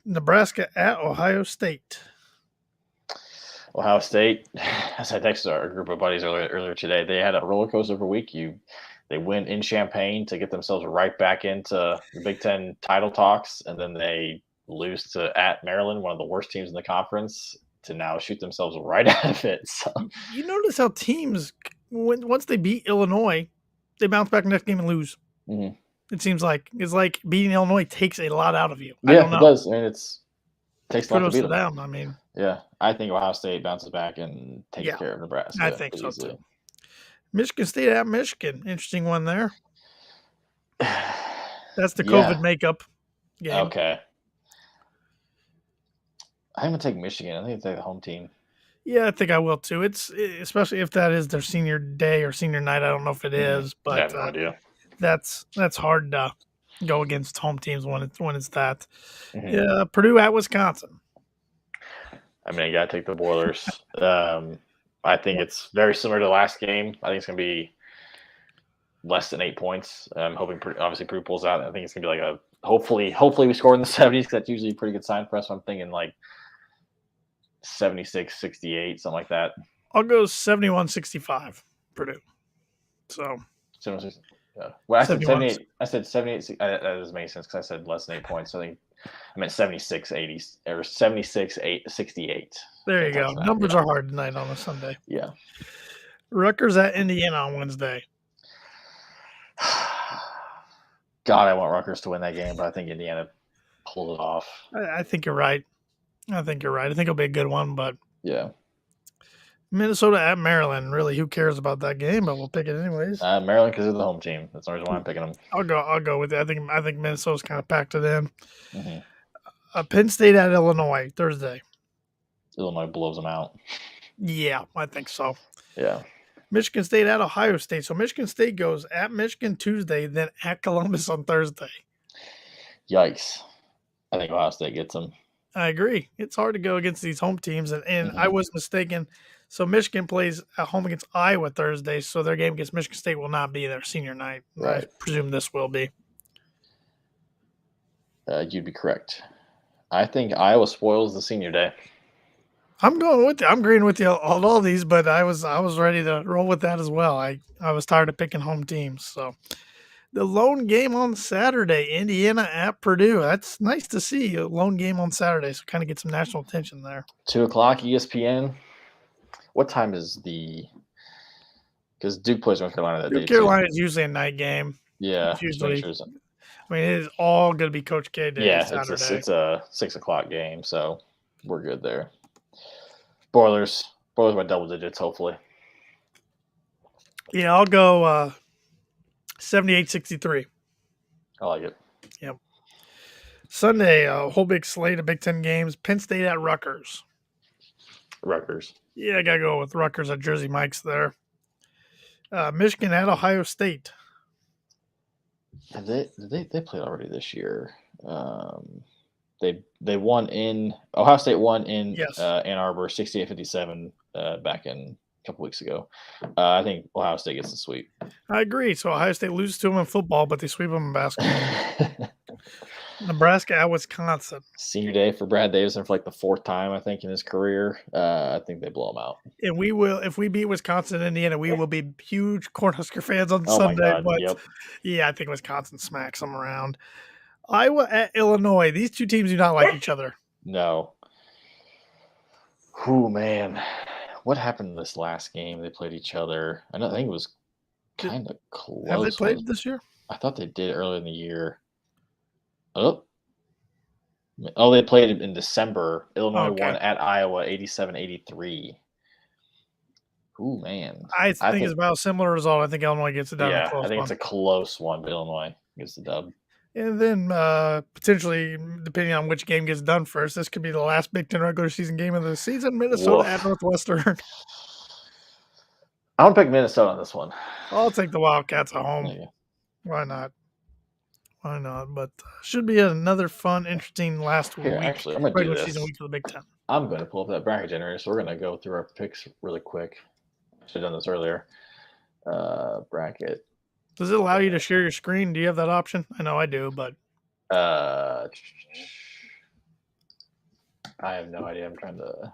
[SPEAKER 1] Nebraska at Ohio State.
[SPEAKER 2] Ohio State, as I texted our group of buddies earlier today, they had a roller coaster of a week. They went in Champaign to get themselves right back into the Big Ten title talks, and then they lose to at Maryland, one of the worst teams in the conference, to now shoot themselves right out of it. So
[SPEAKER 1] you notice how teams, once they beat Illinois, they bounce back next game and lose.
[SPEAKER 2] Mm-hmm.
[SPEAKER 1] It seems like it's like beating Illinois takes a lot out of you.
[SPEAKER 2] Yeah, it does. I mean, it takes a lot to beat
[SPEAKER 1] them. I mean,
[SPEAKER 2] yeah, I think Ohio State bounces back and takes care of Nebraska.
[SPEAKER 1] I think so too. Michigan State at Michigan, interesting one there. That's the COVID makeup game.
[SPEAKER 2] Okay. I'm gonna take Michigan. I think it's the home team.
[SPEAKER 1] Yeah, I think I will too. It's especially if that is their senior day or senior night. I don't know if it is, but
[SPEAKER 2] I have no idea.
[SPEAKER 1] That's hard to go against home teams when it's that. Mm-hmm. Yeah, Purdue at Wisconsin.
[SPEAKER 2] I mean, you gotta take the Boilers. I think it's very similar to the last game. I think it's gonna be less than 8 points. I'm hoping, obviously, Purdue pulls out. I think it's gonna be like hopefully we score in the 70s, because that's usually a pretty good sign for us. So I'm thinking like 76-68, something like that.
[SPEAKER 1] I'll go 71-65, Purdue. So
[SPEAKER 2] 76. Yeah. Well, I said 78. I said 78. That doesn't make sense because I said less than 8 points. So I think I meant 76-80 or 76-68.
[SPEAKER 1] There you go. Numbers are hard tonight on a Sunday.
[SPEAKER 2] Yeah.
[SPEAKER 1] Rutgers at Indiana on Wednesday.
[SPEAKER 2] God, I want Rutgers to win that game, but I think Indiana pulled it off.
[SPEAKER 1] I think you're right. I think it'll be a good one, but
[SPEAKER 2] yeah.
[SPEAKER 1] Minnesota at Maryland. Really, who cares about that game? But we'll pick it anyways.
[SPEAKER 2] Maryland, because they're the home team. That's the reason why I'm picking them.
[SPEAKER 1] I'll go with it. I think Minnesota's kind of packed it in.
[SPEAKER 2] Mm-hmm.
[SPEAKER 1] Penn State at Illinois Thursday.
[SPEAKER 2] Illinois blows them out.
[SPEAKER 1] Yeah, I think so.
[SPEAKER 2] Yeah.
[SPEAKER 1] Michigan State at Ohio State. So Michigan State goes at Michigan Tuesday, then at Columbus on Thursday.
[SPEAKER 2] Yikes. I think Ohio State gets them.
[SPEAKER 1] I agree. It's hard to go against these home teams, and I
[SPEAKER 2] Mm-hmm.
[SPEAKER 1] was mistaken. So Michigan plays at home against Iowa Thursday, so their game against Michigan State will not be their senior night. I
[SPEAKER 2] Right.
[SPEAKER 1] presume this will be.
[SPEAKER 2] You'd be correct. I think Iowa spoils the senior day.
[SPEAKER 1] I'm going with you. I'm agreeing with you on all these, but I was ready to roll with that as well. I was tired of picking home teams. So the lone game on Saturday, Indiana at Purdue. That's nice to see a lone game on Saturday. So kind of get some national attention there.
[SPEAKER 2] 2:00 ESPN. What time is the? Because Duke plays North Carolina that
[SPEAKER 1] Duke
[SPEAKER 2] day too.
[SPEAKER 1] Carolina is usually a night game.
[SPEAKER 2] Yeah,
[SPEAKER 1] It's
[SPEAKER 2] just make
[SPEAKER 1] usually,
[SPEAKER 2] sure.
[SPEAKER 1] I mean, it is all going to be Coach K Day
[SPEAKER 2] Yeah,
[SPEAKER 1] Saturday.
[SPEAKER 2] it's a 6:00 game, so we're good there. Boilers by double digits, hopefully.
[SPEAKER 1] Yeah, I'll go 78-63.
[SPEAKER 2] I like it.
[SPEAKER 1] Yep. Sunday, a whole big slate of Big Ten games. Penn State at Rutgers.
[SPEAKER 2] Rutgers.
[SPEAKER 1] Yeah, I got to go with Rutgers at Jersey Mike's there. Michigan at Ohio State.
[SPEAKER 2] They played already this year? They won in Ohio State won in
[SPEAKER 1] Yes,
[SPEAKER 2] Ann Arbor 68-57 back in a couple weeks ago. I think Ohio State gets the sweep.
[SPEAKER 1] I agree. So Ohio State loses to them in football, but they sweep them in basketball. Nebraska at Wisconsin.
[SPEAKER 2] Senior day for Brad Davison for like the fourth time, I think, in his career. I think they blow him out.
[SPEAKER 1] And we will, if we beat Wisconsin and Indiana, we will be huge Cornhusker fans on
[SPEAKER 2] Oh my
[SPEAKER 1] Sunday.
[SPEAKER 2] God!
[SPEAKER 1] But
[SPEAKER 2] Yep.
[SPEAKER 1] yeah, I think Wisconsin smacks them around. Iowa at Illinois. These two teams do not like each other.
[SPEAKER 2] No. Oh man, what happened in this last game? They played each other. I think it was kind of close.
[SPEAKER 1] Have they played this year?
[SPEAKER 2] I thought they did earlier in the year. Oh, they played in December. Illinois
[SPEAKER 1] Okay.
[SPEAKER 2] won at Iowa 87-83. Ooh, man.
[SPEAKER 1] I think it's about a similar result. I think Illinois gets it done in a
[SPEAKER 2] Yeah,
[SPEAKER 1] close
[SPEAKER 2] I think
[SPEAKER 1] one.
[SPEAKER 2] it's a close one, but Illinois gets the dub.
[SPEAKER 1] And then potentially, depending on which game gets done first, this could be the last Big Ten regular season game of the season. Minnesota
[SPEAKER 2] Woof.
[SPEAKER 1] at Northwestern.
[SPEAKER 2] I'm gonna pick Minnesota on this one.
[SPEAKER 1] I'll take the Wildcats at home.
[SPEAKER 2] Yeah.
[SPEAKER 1] Why not? Why not? But should be another fun, interesting last
[SPEAKER 2] Here,
[SPEAKER 1] week.
[SPEAKER 2] actually, I'm gonna do
[SPEAKER 1] Regular
[SPEAKER 2] this.
[SPEAKER 1] season week for the Big Ten.
[SPEAKER 2] I'm gonna pull up that bracket generator, so we're gonna go through our picks really quick. Should have done this earlier. Bracket.
[SPEAKER 1] Does it allow you to share your screen? Do you have that option? I know I do, but
[SPEAKER 2] I have no idea.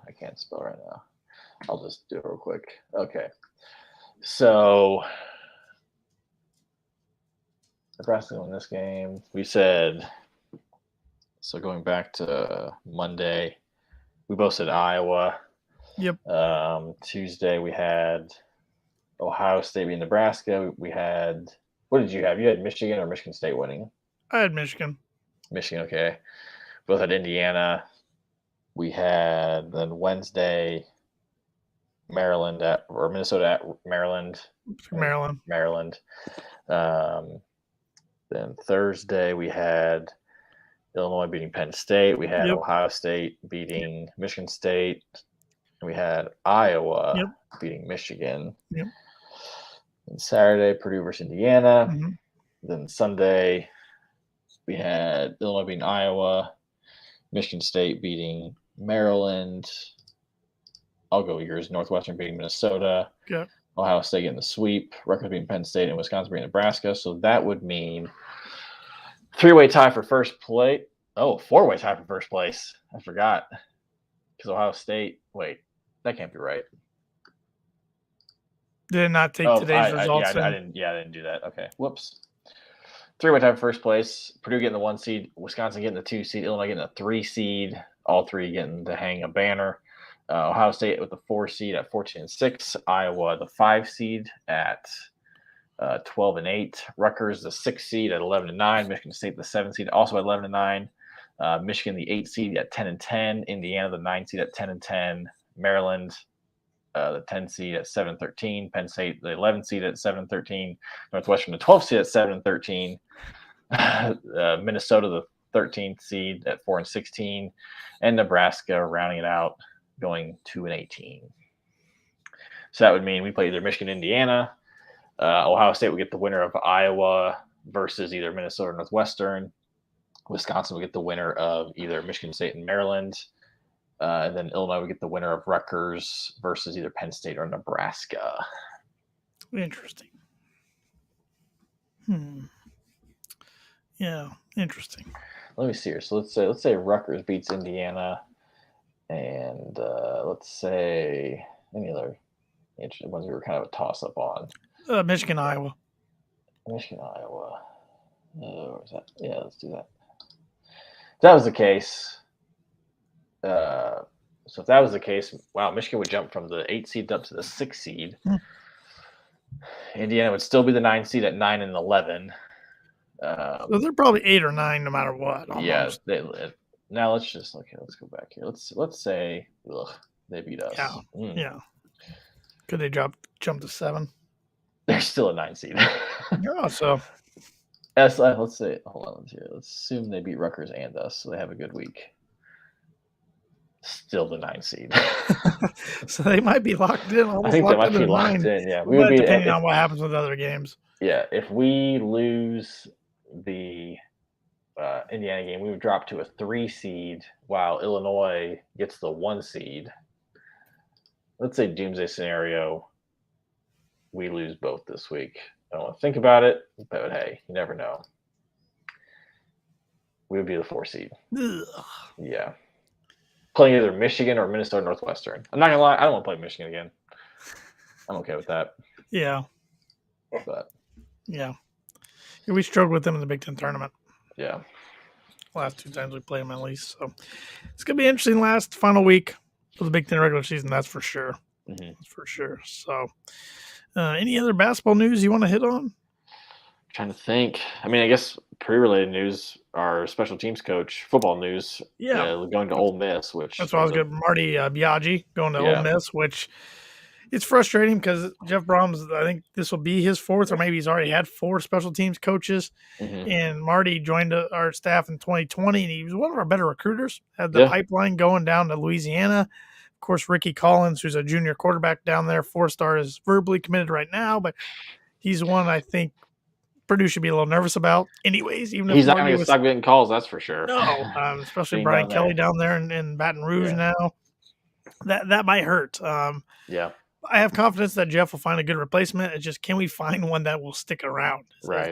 [SPEAKER 2] I can't spell right now. I'll just do it real quick. Okay. So Nebraska won this game. We said, so going back to Monday, we both said Iowa.
[SPEAKER 1] Yep.
[SPEAKER 2] Tuesday we had Ohio State beating Nebraska. We had, what did you have? You had Michigan or Michigan State winning?
[SPEAKER 1] I had Michigan.
[SPEAKER 2] Michigan, okay. Both had Indiana. We had then Wednesday Minnesota at Maryland.
[SPEAKER 1] Maryland.
[SPEAKER 2] Then Thursday we had Illinois beating Penn State. We had Ohio State beating Michigan State. And we had Iowa beating Michigan.
[SPEAKER 1] Yep.
[SPEAKER 2] And Saturday, Purdue versus Indiana.
[SPEAKER 1] Mm-hmm.
[SPEAKER 2] Then Sunday, we had Illinois beating Iowa, Michigan State beating Maryland. I'll go yours. Northwestern beating Minnesota.
[SPEAKER 1] Okay.
[SPEAKER 2] Ohio State getting the sweep. Rutgers beating Penn State, and Wisconsin beating Nebraska. So that would mean three-way tie for first place. Oh, four-way tie for first place. I forgot. Because Ohio State. Wait, that can't be right.
[SPEAKER 1] Did not take today's results.
[SPEAKER 2] I didn't do that. Okay. Whoops. Three-way tie for first place. Purdue getting the 1 seed. Wisconsin getting the 2 seed. Illinois getting the 3 seed. All three getting to hang a banner. Ohio State with the 4 seed at 14-6. Iowa the 5 seed at 12-8. Rutgers the 6 seed at 11-9. Michigan State the 7 seed also at 11-9. Michigan the 8 seed at 10-10. Indiana the 9 seed at 10-10. Maryland the 10 seed at 7-13. Penn State the 11 seed at 7-13. Northwestern the 12 seed at 7-13. Minnesota the 13th seed at 4-16. And Nebraska rounding it out, going 2-18. So that would mean we play either Michigan, Indiana. Ohio State would get the winner of Iowa versus either Minnesota or Northwestern. Wisconsin would get the winner of either Michigan State and Maryland. And then Illinois would get the winner of Rutgers versus either Penn State or Nebraska.
[SPEAKER 1] Interesting. Yeah, interesting.
[SPEAKER 2] Let me see here. So let's say Rutgers beats Indiana, and let's say any other interesting ones we were kind of a toss up on.
[SPEAKER 1] Michigan, Iowa.
[SPEAKER 2] Michigan, Iowa. Where's that? Yeah, let's do that. If that was the case, wow, Michigan would jump from the 8 seed up to the 6 seed. Indiana would still be the 9 seed at 9 and 11.
[SPEAKER 1] So they're probably 8 or 9 no matter what. Almost.
[SPEAKER 2] Yeah. Now let's go back here. Let's say they beat us.
[SPEAKER 1] Yeah. Yeah. Could they jump to 7?
[SPEAKER 2] They're still a 9 seed.
[SPEAKER 1] Yeah. So.
[SPEAKER 2] Let's say, hold on here. Let's assume they beat Rutgers and us, so they have a good week. Still the 9 seed.
[SPEAKER 1] So they might be locked in.
[SPEAKER 2] I think they might be locked in. Yeah,
[SPEAKER 1] we would be depending on what happens with other games.
[SPEAKER 2] Yeah, if we lose the Indiana game, we would drop to a 3 seed, while Illinois gets the 1 seed. Let's say doomsday scenario, we lose both this week. I don't want to think about it, but hey, you never know. We would be the 4 seed.
[SPEAKER 1] Ugh.
[SPEAKER 2] Yeah. Playing either Michigan or Minnesota Northwestern. I'm not going to lie, I don't want to play Michigan again. I'm okay with that.
[SPEAKER 1] Yeah.
[SPEAKER 2] But
[SPEAKER 1] yeah, we struggled with them in the Big Ten tournament.
[SPEAKER 2] Yeah.
[SPEAKER 1] Last 2 times we played them at least. So it's going to be interesting final week of the Big Ten regular season, that's for sure.
[SPEAKER 2] Mm-hmm.
[SPEAKER 1] That's for sure. So any other basketball news you want to hit on?
[SPEAKER 2] I'm trying to think. I mean, I guess pre-related news, our special teams coach, football news, going to Ole Miss, which
[SPEAKER 1] that's what I was good. Marty Biaggi going to Ole Miss, which it's frustrating because Jeff Brahms, I think this will be his 4th, or maybe he's already had 4 special teams coaches.
[SPEAKER 2] Mm-hmm.
[SPEAKER 1] And Marty joined our staff in 2020, and he was one of our better recruiters. Had the pipeline going down to Louisiana. Of course, Ricky Collins, who's a junior quarterback down there, 4-star, is verbally committed right now, but he's one I think Purdue should be a little nervous about anyways. Even
[SPEAKER 2] he's not going to stop getting calls, that's for sure.
[SPEAKER 1] No, especially Brian Kelly down there in Baton Rouge now. That might hurt.
[SPEAKER 2] Yeah.
[SPEAKER 1] I have confidence that Jeff will find a good replacement. It's just, can we find one that will stick around?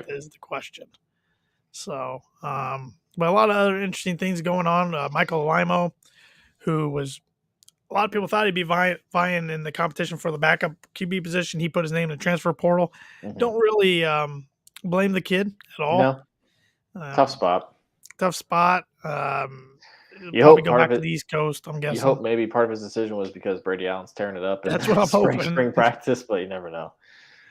[SPEAKER 1] Is the question. So, but a lot of other interesting things going on. Michael Limo, who was a lot of people thought he'd be vying in the competition for the backup QB position. He put his name in the transfer portal. Mm-hmm. Don't really blame the kid at all.
[SPEAKER 2] No. Tough spot.
[SPEAKER 1] You hope go back to the East Coast, I'm guessing.
[SPEAKER 2] You hope maybe part of his decision was because Brady Allen's tearing it up.
[SPEAKER 1] That's what I'm hoping.
[SPEAKER 2] Spring practice, but you never know.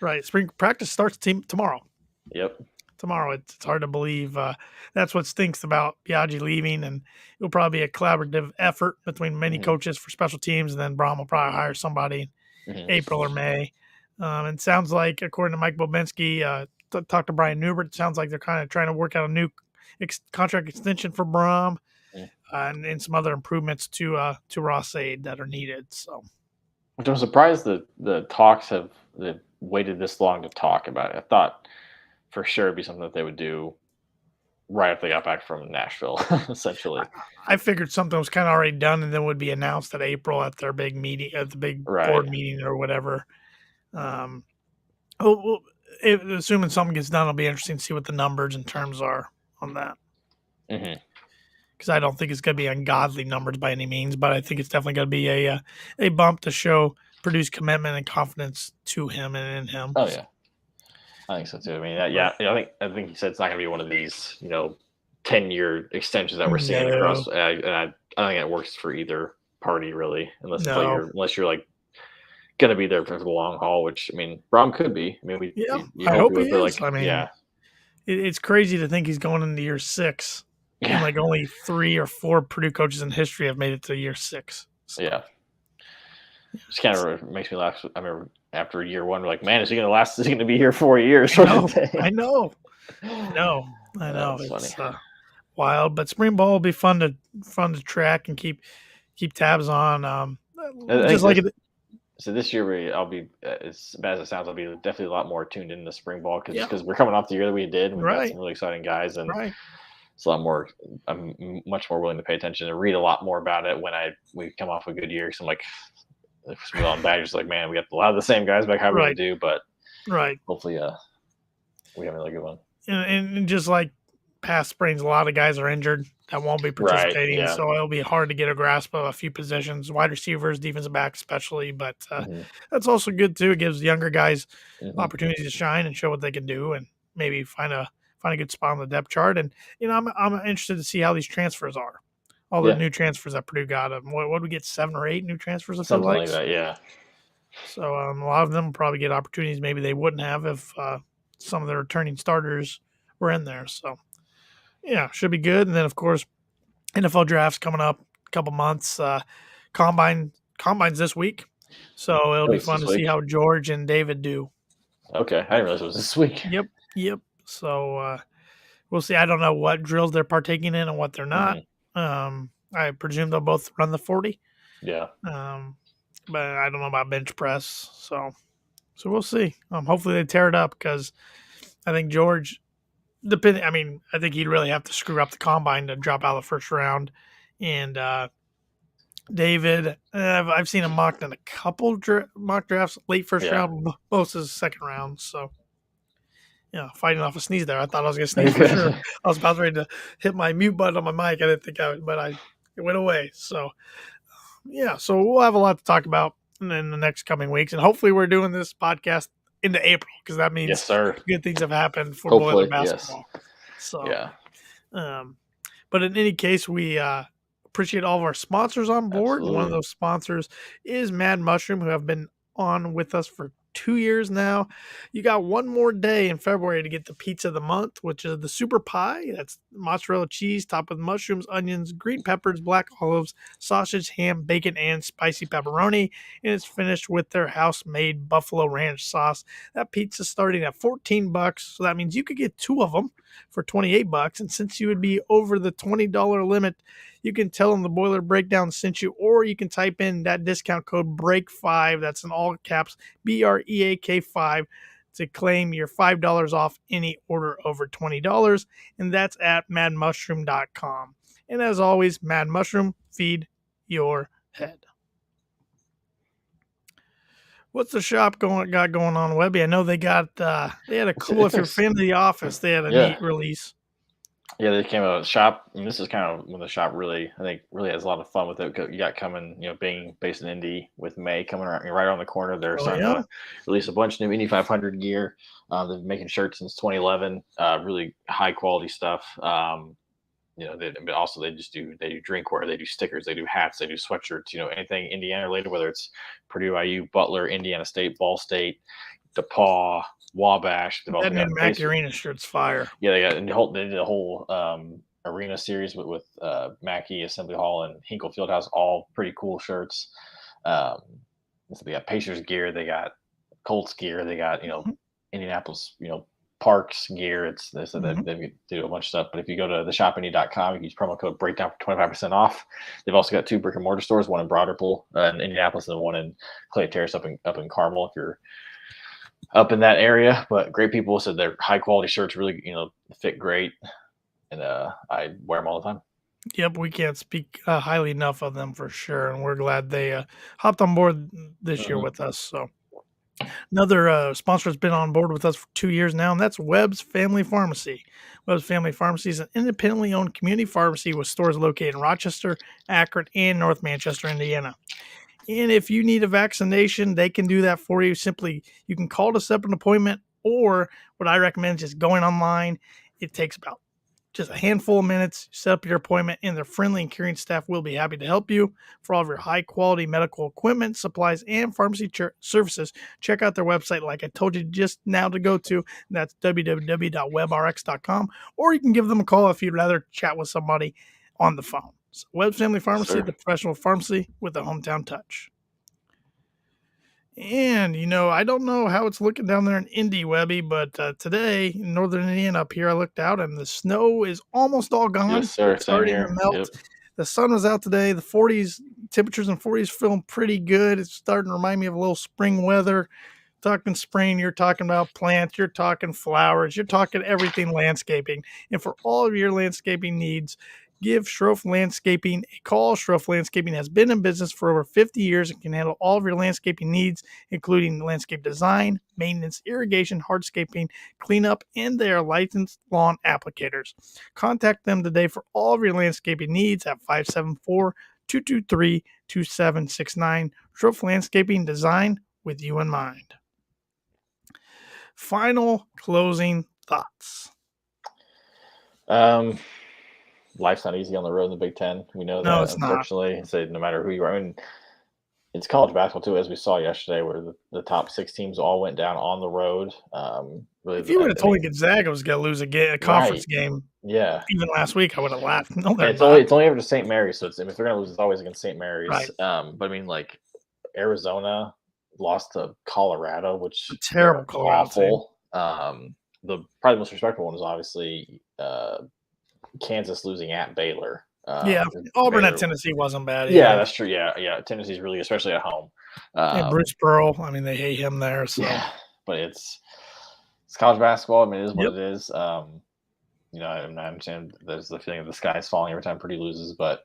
[SPEAKER 1] Right. Spring practice starts tomorrow.
[SPEAKER 2] Yep.
[SPEAKER 1] Tomorrow. It's hard to believe. That's what stinks about Biaggi leaving, and it'll probably be a collaborative effort between many coaches for special teams, and then Brahm will probably hire somebody in April or May. And it sounds like, according to Mike Bobinski, talked to Brian Newbert, it sounds like they're kind of trying to work out a new contract extension for Brahm. And some other improvements to Ross Aid that are needed. So,
[SPEAKER 2] which I'm surprised that the talks have waited this long to talk about it. I thought for sure it'd be something that they would do right after they got back from Nashville, essentially.
[SPEAKER 1] I figured something was kind of already done and then would be announced at April at their big meeting, at the big board meeting or whatever. Assuming something gets done, it'll be interesting to see what the numbers and terms are on that.
[SPEAKER 2] Mm-hmm.
[SPEAKER 1] Because I don't think it's going to be ungodly numbers by any means, but I think it's definitely going to be a bump to show Purdue's commitment and confidence to him and in him.
[SPEAKER 2] Oh yeah, I think so too. I mean, I think he said it's not going to be one of these 10-year extensions that we're seeing across. And I don't think it works for either party really, unless you're like going to be there for the long haul. Which I mean, Brahm could be. I mean,
[SPEAKER 1] I hope he is. It's crazy to think he's going into year 6. Yeah. And like only 3 or 4 Purdue coaches in history have made it to year 6. So.
[SPEAKER 2] Yeah. Just kind of makes me laugh. I remember after year 1, we're like, man, is he going to last? Is he going to be here 4 years?
[SPEAKER 1] I know. It's wild, but spring ball will be fun to track and keep tabs on.
[SPEAKER 2] So this year, I'll be, as bad as it sounds, I'll be definitely a lot more tuned into spring ball because we're coming off the year that we did. And we got some really exciting guys. And So I'm much more willing to pay attention and read a lot more about it when we come off a good year. So I'm like, with on Badgers, like, man, we got a lot of the same guys back. How are we gonna
[SPEAKER 1] Right,
[SPEAKER 2] do? But
[SPEAKER 1] right.
[SPEAKER 2] hopefully, we have a really good one.
[SPEAKER 1] And just like past springs, a lot of guys are injured that won't be
[SPEAKER 2] Right?
[SPEAKER 1] participating,
[SPEAKER 2] Yeah.
[SPEAKER 1] so it'll be hard to get a grasp of a few positions, wide receivers, defensive back, especially. But
[SPEAKER 2] Hmm.
[SPEAKER 1] that's also good too. It gives younger guys
[SPEAKER 2] Hmm.
[SPEAKER 1] opportunities to shine and show what they can do, and maybe find a good spot on the depth chart. And I'm interested to see how these transfers are. All the
[SPEAKER 2] Yeah.
[SPEAKER 1] new transfers that Purdue got. What do we get? 7 or 8 new transfers. I feel
[SPEAKER 2] Something
[SPEAKER 1] like.
[SPEAKER 2] like that. Yeah.
[SPEAKER 1] So a lot of them will probably get opportunities maybe they wouldn't have if some of the returning starters were in there. So yeah, should be good. And then of course NFL drafts coming up a couple months. Combines this week, so it'll
[SPEAKER 2] Oh,
[SPEAKER 1] be
[SPEAKER 2] it's
[SPEAKER 1] fun
[SPEAKER 2] this
[SPEAKER 1] to see
[SPEAKER 2] week.
[SPEAKER 1] how George and David do.
[SPEAKER 2] Okay, I didn't realize it was this week.
[SPEAKER 1] Yep, yep. So we'll see. I don't know what drills they're partaking in and what they're not.
[SPEAKER 2] Hmm.
[SPEAKER 1] I presume they'll both run the 40,
[SPEAKER 2] Yeah.
[SPEAKER 1] um, but I don't know about bench press. So we'll see. Hopefully they tear it up because I think George, depending, I mean, I think he'd really have to screw up the combine to drop out of the first round. And David, I've seen him mocked in a couple mock drafts, late first
[SPEAKER 2] Yeah.
[SPEAKER 1] round, most is second round. So, fighting off a sneeze there. I thought I was going to sneeze
[SPEAKER 2] Very
[SPEAKER 1] for sure.
[SPEAKER 2] good.
[SPEAKER 1] I was about ready to hit my mute button on my mic. I didn't think I would, but it went away. So, yeah, so we'll have a lot to talk about in the next coming weeks. And hopefully, we're doing this podcast into April because that
[SPEAKER 2] Yes,
[SPEAKER 1] means
[SPEAKER 2] sir.
[SPEAKER 1] good things have happened for Boiler
[SPEAKER 2] Hopefully, yes.
[SPEAKER 1] basketball. So,
[SPEAKER 2] Yeah.
[SPEAKER 1] um, but in any case, we appreciate all of our sponsors on board. And one of
[SPEAKER 2] Absolutely.
[SPEAKER 1] those sponsors is Mad Mushroom, who have been on with us for 2 years now. You got one more day in February to get the pizza of the month, which is the super pie. That's mozzarella cheese topped with mushrooms, onions, green peppers, black olives, sausage, ham, bacon, and spicy pepperoni. And it's finished with their house-made buffalo ranch sauce. That pizza's starting at $14, so that means you could get two of them for $28. And since you would be over the $20 limit, you can tell them the Boiler Breakdown sent you, or you can type in that discount code BREAK5. That's in all caps, BREAK5, to claim your $5 off any order over $20. And that's at madmushroom.com. And as always, Mad Mushroom, feed your head. What's the shop got going on, Webby? I know they had a cool. If you're a fan of The Office, they had a
[SPEAKER 2] Yeah.
[SPEAKER 1] neat release.
[SPEAKER 2] Yeah, they came out with shop, and this is kind of when the shop really, I think, really has a lot of fun with it. You got coming, being based in Indy with May coming right around the corner. They're
[SPEAKER 1] Oh
[SPEAKER 2] starting
[SPEAKER 1] yeah,
[SPEAKER 2] to release a bunch of new Indy 500 gear. They've been making shirts since 2011. Really high quality stuff. But also they do drinkware, they do stickers, they do hats, they do sweatshirts. Anything Indiana related, whether it's Purdue, IU, Butler, Indiana State, Ball State, DePaul, Wabash. They've
[SPEAKER 1] that
[SPEAKER 2] also
[SPEAKER 1] new
[SPEAKER 2] got
[SPEAKER 1] Mackey Arena shirt's fire.
[SPEAKER 2] yeah, they did a whole arena series with Mackey, Assembly Hall, and Hinkle Fieldhouse. All pretty cool shirts. Um, so they got Pacers gear, they got Colts gear, they got Indianapolis Parks gear. So
[SPEAKER 1] Mhm.
[SPEAKER 2] they do a bunch of stuff. But if you go to theshopindy.com, you can use promo code breakdown for 25% off. They've also got 2 brick and mortar stores, one in Broad Ripple in Indianapolis, and one in Clay Terrace up in Carmel. If you're up in that area, but great people said they're high quality shirts, really, fit great, and I wear them all the time.
[SPEAKER 1] Yep, we can't speak highly enough of them for sure, and we're glad they hopped on board this year
[SPEAKER 2] Hmm.
[SPEAKER 1] with us. So another sponsor has been on board with us for 2 years now, and that's Webb's Family Pharmacy. Webb's Family Pharmacy is an independently owned community pharmacy with stores located in Rochester, Akron, and North Manchester, Indiana. And if you need a vaccination, they can do that for you. Simply, you can call to set up an appointment, or what I recommend is just going online. It takes about just a handful of minutes. Set up your appointment, and their friendly and caring staff will be happy to help you for all of your high quality medical equipment, supplies, and pharmacy services. Check out their website, like I told you just now to go to. That's www.webrx.com, or you can give them a call if you'd rather chat with somebody on the phone. So Webb's Family
[SPEAKER 2] Yes,
[SPEAKER 1] Pharmacy,
[SPEAKER 2] sir.
[SPEAKER 1] the professional pharmacy with a hometown touch. And I don't know how it's looking down there in Indy, Webby, but today in northern Indiana up here, I looked out and the snow is almost all
[SPEAKER 2] Yes,
[SPEAKER 1] gone.
[SPEAKER 2] sir.
[SPEAKER 1] It's
[SPEAKER 2] Same
[SPEAKER 1] starting to
[SPEAKER 2] here.
[SPEAKER 1] melt.
[SPEAKER 2] Yep.
[SPEAKER 1] The sun was out today. The 40s, temperatures in 40s feeling pretty good. It's starting to remind me of a little spring weather. talking spring, you're talking about plants, you're talking flowers, you're talking everything landscaping. And for all of your landscaping needs, give Sroufe Landscaping a call. Sroufe Landscaping has been in business for over 50 years and can handle all of your landscaping needs, including landscape design, maintenance, irrigation, hardscaping, cleanup, and they are licensed lawn applicators. Contact them today for all of your landscaping needs at 574 223 2769. Sroufe Landscaping Design with you in mind. Final closing thoughts.
[SPEAKER 2] Life's not easy on the road in the Big Ten. We know
[SPEAKER 1] No,
[SPEAKER 2] that,
[SPEAKER 1] it's not.
[SPEAKER 2] unfortunately. So no matter who you are, I mean, it's college basketball too, as we saw yesterday, where the top 6 teams all went down on the road. Really,
[SPEAKER 1] If you would have
[SPEAKER 2] I
[SPEAKER 1] told me
[SPEAKER 2] mean,
[SPEAKER 1] Gonzaga was going to lose a conference
[SPEAKER 2] right?
[SPEAKER 1] game
[SPEAKER 2] Yeah,
[SPEAKER 1] even last week, I would have laughed. No,
[SPEAKER 2] and
[SPEAKER 1] they're not.
[SPEAKER 2] it's only ever to St. Mary's, so it's, if they're gonna lose, it's always against St. Mary's.
[SPEAKER 1] Right.
[SPEAKER 2] But I mean, like Arizona lost to Colorado,
[SPEAKER 1] A
[SPEAKER 2] which they're
[SPEAKER 1] terrible Colorado team.
[SPEAKER 2] awful. The probably the most respectable one is obviously Kansas losing at Baylor.
[SPEAKER 1] Yeah. Auburn at
[SPEAKER 2] Baylor,
[SPEAKER 1] Tennessee wasn't bad
[SPEAKER 2] yeah,
[SPEAKER 1] either.
[SPEAKER 2] that's true. Yeah, yeah. Tennessee's really, especially at home.
[SPEAKER 1] And Bruce Pearl, I mean, they hate him there. So,
[SPEAKER 2] Yeah, but it's college basketball. I mean, it is what
[SPEAKER 1] yep.
[SPEAKER 2] it is. I understand there's the feeling of the sky is falling every time Purdue loses, but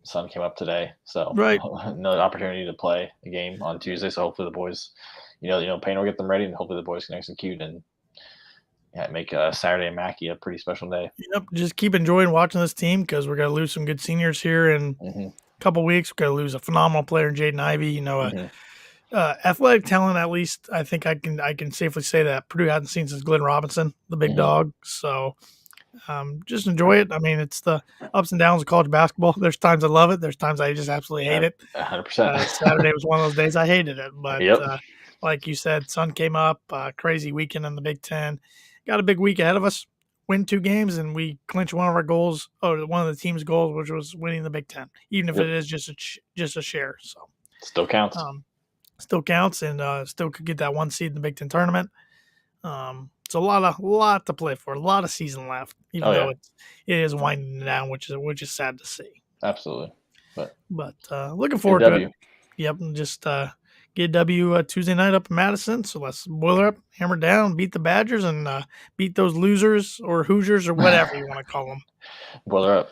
[SPEAKER 2] the sun came up today, so
[SPEAKER 1] Right.
[SPEAKER 2] another opportunity to play a game on Tuesday. So hopefully the boys, Payne will get them ready, and hopefully the boys can execute and make Saturday in Mackey a pretty special day.
[SPEAKER 1] Yep. Just keep enjoying watching this team because we're going to lose some good seniors here in
[SPEAKER 2] Mm-hmm.
[SPEAKER 1] a couple weeks. We're going to lose a phenomenal player in Jaden Ivey.
[SPEAKER 2] Mm-hmm.
[SPEAKER 1] Athletic talent, at least I think I can safely say that Purdue hasn't seen since Glenn Robinson, the big
[SPEAKER 2] Mm-hmm.
[SPEAKER 1] dog. So just enjoy it. I mean, it's the ups and downs of college basketball. There's times I love it. There's times I just absolutely hate it.
[SPEAKER 2] 100%.
[SPEAKER 1] Saturday was one of those days I hated it. But
[SPEAKER 2] Yep.
[SPEAKER 1] like you said, sun came up. Crazy weekend in the Big Ten. Got a big week ahead of us. Win 2 games and we clinch one of our goals, or one of the team's goals, which was winning the Big Ten, even if
[SPEAKER 2] Yep.
[SPEAKER 1] it is just a share. So
[SPEAKER 2] Still counts.
[SPEAKER 1] Still counts, and still could get that 1 seed in the Big Ten tournament. It's a lot to play for, a lot of season left, even though it is winding down, which is sad to see.
[SPEAKER 2] Absolutely,
[SPEAKER 1] but looking forward to it. Yep, and just get a W Tuesday night up in Madison. So let's boiler up, hammer down, beat the Badgers, and beat those losers or Hoosiers or whatever you want to call them.
[SPEAKER 2] Boiler up.